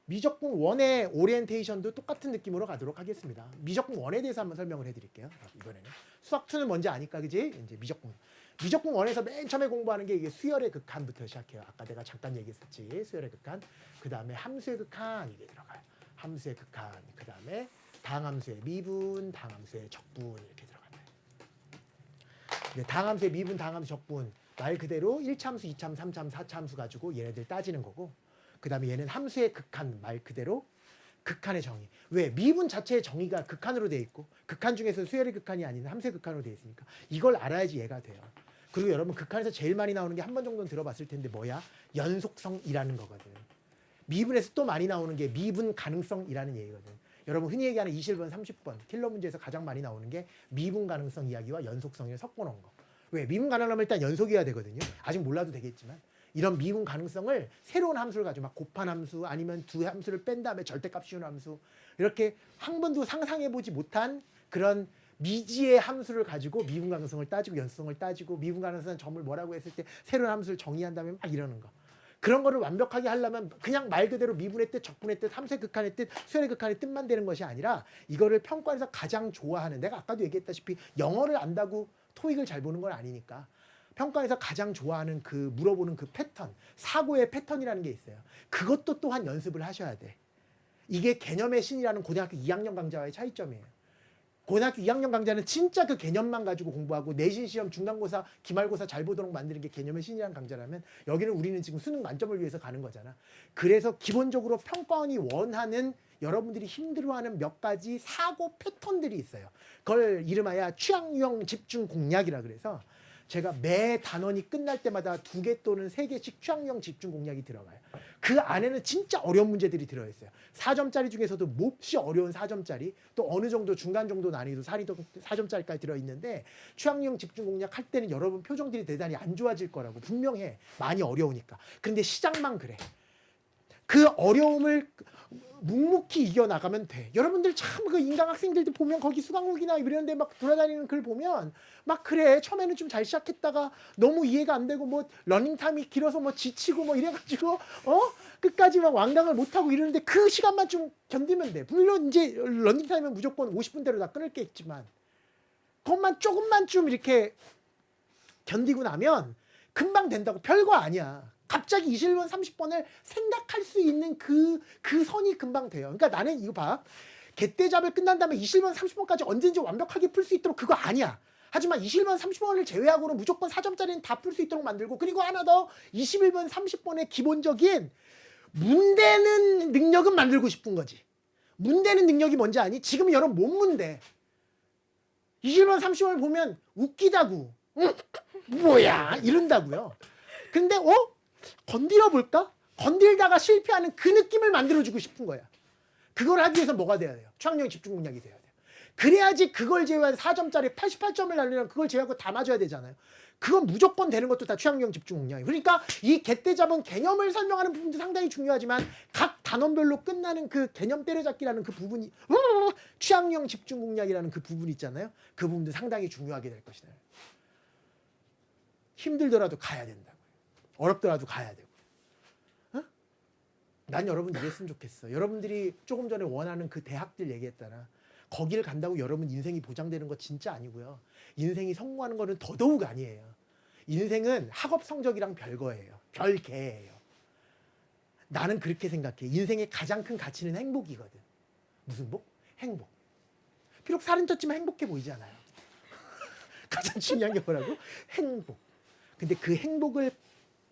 미적분 1의 오리엔테이션도 똑같은 느낌으로 가도록 하겠습니다. 미적분 1에 대해서 한번 설명을 해드릴게요. 이번에는 수학 2는 뭔지 아니까 그지? 이제 미적분 1에서 맨 처음에 공부하는 게 이게 수열의 극한부터 시작해요. 아까 내가 잠깐 얘기했었지. 수열의 극한. 그 다음에 함수의 극한 이게 들어가요. 함수의 극한. 그 다음에 당함수의 미분, 당함수의 적분 이렇게 들어간다. 근데 당함수의 미분, 당함수, 적분 말 그대로 1차함수, 2차함수, 3차함수, 4차함수 가지고 얘네들 따지는 거고 그 다음에 얘는 함수의 극한 말 그대로 극한의 정의. 왜? 미분 자체의 정의가 극한으로 돼 있고 극한 중에서 수열의 극한이 아닌 함수의 극한으로 돼 있으니까 이걸 알아야지 얘가 돼요. 그리고 여러분 극한에서 제일 많이 나오는 게 한 번 정도는 들어봤을 텐데 뭐야? 연속성이라는 거거든. 미분에서 또 많이 나오는 게 미분 가능성이라는 얘기거든. 여러분 흔히 얘기하는 21번, 30번 킬러 문제에서 가장 많이 나오는 게 미분 가능성 이야기와 연속성을 섞어놓은 거. 왜? 미분 가능하면 일단 연속이어야 되거든요. 아직 몰라도 되겠지만 이런 미분 가능성을 새로운 함수를 가지고 막 곱한 함수 아니면 두 함수를 뺀 다음에 절대값 씌우는 함수 이렇게 한 번도 상상해보지 못한 그런 미지의 함수를 가지고 미분 가능성을 따지고 연수성을 따지고 미분 가능성 점을 뭐라고 했을 때 새로운 함수를 정의한 다음에 막 이러는 거. 그런 거를 완벽하게 하려면 그냥 말 그대로 미분의 뜻, 적분의 뜻, 함수의 극한의 뜻, 수열의 극한의 뜻만 되는 것이 아니라 이거를 평가에서 가장 좋아하는 내가 아까도 얘기했다시피 영어를 안다고 토익을 잘 보는 건 아니니까 평가에서 가장 좋아하는 그 물어보는 그 패턴, 사고의 패턴이라는 게 있어요. 그것도 또한 연습을 하셔야 돼. 이게 개념의 신이라는 고등학교 2학년 강좌와의 차이점이에요. 고등학교 2학년 강좌는 진짜 그 개념만 가지고 공부하고 내신 시험, 중간고사, 기말고사 잘 보도록 만드는 게 개념의 신이라는 강좌라면 여기는 우리는 지금 수능 만점을 위해서 가는 거잖아. 그래서 기본적으로 평가원이 원하는 여러분들이 힘들어하는 몇 가지 사고 패턴들이 있어요. 그걸 이름하여 취향 유형 집중 공략이라 그래서 제가 매 단원이 끝날 때마다 2개 또는 3개씩 취향 유형 집중 공략이 들어가요. 그 안에는 진짜 어려운 문제들이 들어있어요. 4점짜리 중에서도 몹시 어려운 4점짜리 또 어느 정도 중간 정도 난이도 4점짜리까지 들어있는데 취향 유형 집중 공략 할 때는 여러분 표정들이 대단히 안 좋아질 거라고 분명해. 많이 어려우니까. 근데 시작만 그래. 그 어려움을 묵묵히 이겨나가면 돼. 여러분들 참 그 인강 학생들도 보면 거기 수강록이나 이런데 막 돌아다니는 글 보면 막 그래 처음에는 좀 잘 시작했다가 너무 이해가 안 되고 뭐 러닝타임이 길어서 뭐 지치고 뭐 이래가지고 끝까지 막 완강을 못하고 이러는데 그 시간만 좀 견디면 돼. 물론 이제 러닝타임은 무조건 50분대로 다 끊을 게 있지만 그것만 조금만 좀 이렇게 견디고 나면 금방 된다고. 별거 아니야. 갑자기 21번 30번을 생각할 수 있는 그 선이 금방 돼요. 그러니까 나는 이거 봐. 개떼잡을 끝난 다음에 21번 30번까지 언제든지 완벽하게 풀 수 있도록 그거 아니야. 하지만 21번 30번을 제외하고는 무조건 4점짜리는 다 풀 수 있도록 만들고 그리고 하나 더 21번 30번의 기본적인 문대는 능력은 만들고 싶은 거지. 문대는 능력이 뭔지 아니? 지금 여러분 못 문대. 21번 30번을 보면 웃기다고. 뭐야 이런다고요. 근데 건드려 볼까? 건들다가 실패하는 그 느낌을 만들어주고 싶은 거야. 그걸 하기 위해서 뭐가 돼야 돼요? 취향력 집중 공략이 돼야 돼요. 그래야지 그걸 제외한 4점짜리 88점을 날리면 그걸 제외하고 다 맞아야 되잖아요. 그건 무조건 되는 것도 다 취향력 집중 공략이에요. 그러니까 이 개떼잡은 개념을 설명하는 부분도 상당히 중요하지만 각 단원별로 끝나는 그 개념 때려잡기라는 그 부분이 취향력 집중 공략이라는 그 부분 있잖아요. 그 부분도 상당히 중요하게 될 것이다. 힘들더라도 가야 된다고요. 어렵더라도 가야 되고. 난 여러분 이랬으면 좋겠어. 여러분들이 조금 전에 원하는 그 대학들 얘기했잖아. 거기를 간다고 여러분 인생이 보장되는 거 진짜 아니고요. 인생이 성공하는 거는 더더욱 아니에요. 인생은 학업 성적이랑 별거예요. 별개예요. 나는 그렇게 생각해. 인생의 가장 큰 가치는 행복이거든. 무슨 복? 행복. 비록 살은 쪘지만 행복해 보이잖아요. 가장 중요한 게 뭐라고? 행복. 근데 그 행복을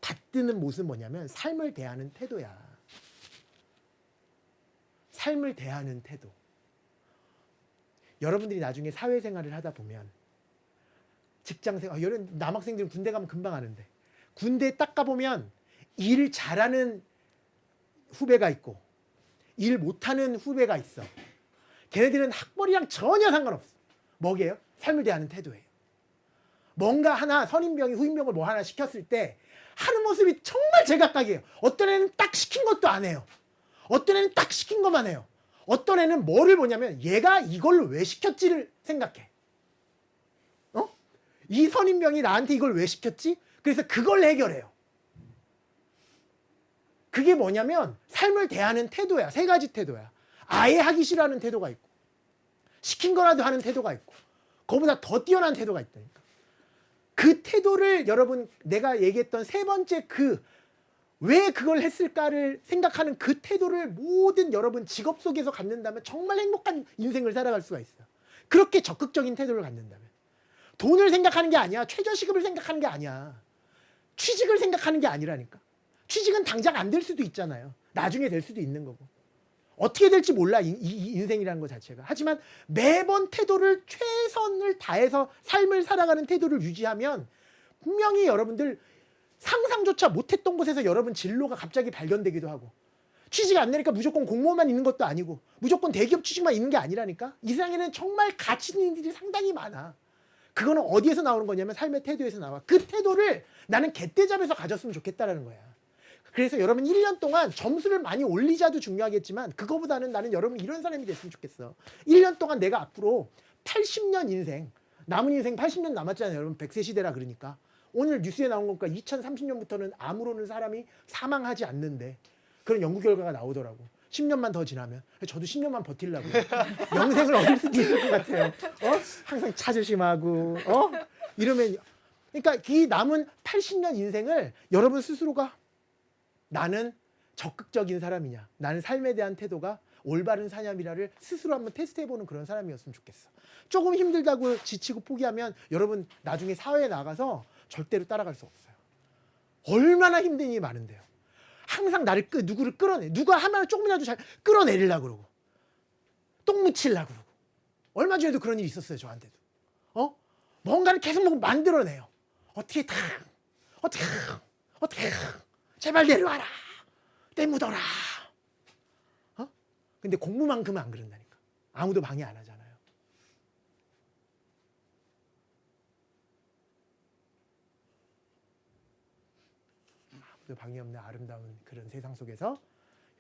받드는 모습은 뭐냐면 삶을 대하는 태도야. 삶을 대하는 태도. 여러분들이 나중에 사회생활을 하다 보면 직장생활, 이런 남학생들은 군대 가면 금방 아는데 군대에 딱 가보면 일 잘하는 후배가 있고 일 못하는 후배가 있어. 걔네들은 학벌이랑 전혀 상관없어. 뭐게요? 삶을 대하는 태도예요. 뭔가 하나 선임병이 후임병을 뭐 하나 시켰을 때 하는 모습이 정말 제각각이에요. 어떤 애는 딱 시킨 것도 안 해요. 어떤 애는 딱 시킨 것만 해요. 어떤 애는 뭐를 보냐면 얘가 이걸 왜 시켰지를 생각해. 이 선임병이 나한테 이걸 왜 시켰지? 그래서 그걸 해결해요. 그게 뭐냐면 삶을 대하는 태도야. 3가지 태도야. 아예 하기 싫어하는 태도가 있고 시킨 거라도 하는 태도가 있고 그거보다 더 뛰어난 태도가 있다니까. 그 태도를 여러분 내가 얘기했던 3번째 왜 그걸 했을까를 생각하는 그 태도를 모든 여러분 직업 속에서 갖는다면 정말 행복한 인생을 살아갈 수가 있어요. 그렇게 적극적인 태도를 갖는다면. 돈을 생각하는 게 아니야. 최저시급을 생각하는 게 아니야. 취직을 생각하는 게 아니라니까. 취직은 당장 안 될 수도 있잖아요. 나중에 될 수도 있는 거고. 어떻게 될지 몰라 이 인생이라는 것 자체가. 하지만 매번 태도를 최선을 다해서 삶을 살아가는 태도를 유지하면 분명히 여러분들 상상조차 못했던 곳에서 여러분 진로가 갑자기 발견되기도 하고 취직 안 되니까 무조건 공무원만 있는 것도 아니고 무조건 대기업 취직만 있는 게 아니라니까. 이 세상에는 정말 가치 있는 일들이 상당히 많아. 그거는 어디에서 나오는 거냐면 삶의 태도에서 나와. 그 태도를 나는 갯대잡에서 가졌으면 좋겠다라는 거야. 그래서 여러분 1년 동안 점수를 많이 올리자도 중요하겠지만 그거보다는 나는 여러분 이런 사람이 됐으면 좋겠어. 1년 동안 내가 앞으로 80년 인생, 남은 인생 80년 남았잖아요. 여러분 100세 시대라 그러니까. 오늘 뉴스에 나온 거니까 2030년부터는 암으로는 사람이 사망하지 않는데 그런 연구 결과가 나오더라고. 10년만 더 지나면. 저도 10년만 버틸라고요. 영생을 얻을 수도 있을 것 같아요. 항상 차조심하고 이러면 그러니까 이 남은 80년 인생을 여러분 스스로가 나는 적극적인 사람이냐, 나는 삶에 대한 태도가 올바른 사람이라를 스스로 한번 테스트해보는 그런 사람이었으면 좋겠어. 조금 힘들다고 지치고 포기하면 여러분 나중에 사회에 나가서 절대로 따라갈 수 없어요. 얼마나 힘든 일이 많은데요. 항상 누구를 끌어내. 누가 하면 조금이라도 잘 끌어내리려고 그러고. 똥 묻히려고 그러고. 얼마 전에도 그런 일이 있었어요, 저한테도. 뭔가를 계속 만들어내요. 어떻게 제발 내려와라. 때 묻어라. 근데 공부만큼은 안 그런다니까. 아무도 방해 안 하잖아요. 아무도 방해 없는 아름다운 그런 세상 속에서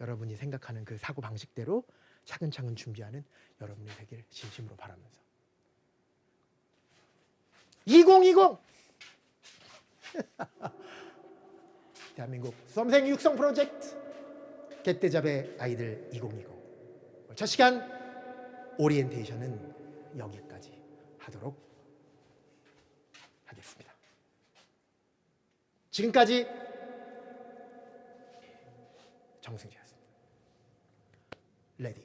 여러분이 생각하는 그 사고 방식대로 차근차근 준비하는 여러분이 되길 진심으로 바라면서 2020 대한민국 수험생 육성 프로젝트 갯대잡의 아이들 2020 첫 시간 오리엔테이션은 여기까지 하도록 하겠습니다. 지금까지 정승재였습니다. 레디.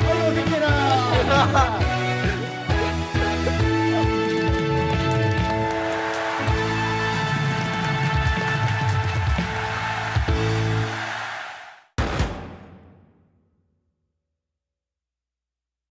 어서 오십시오.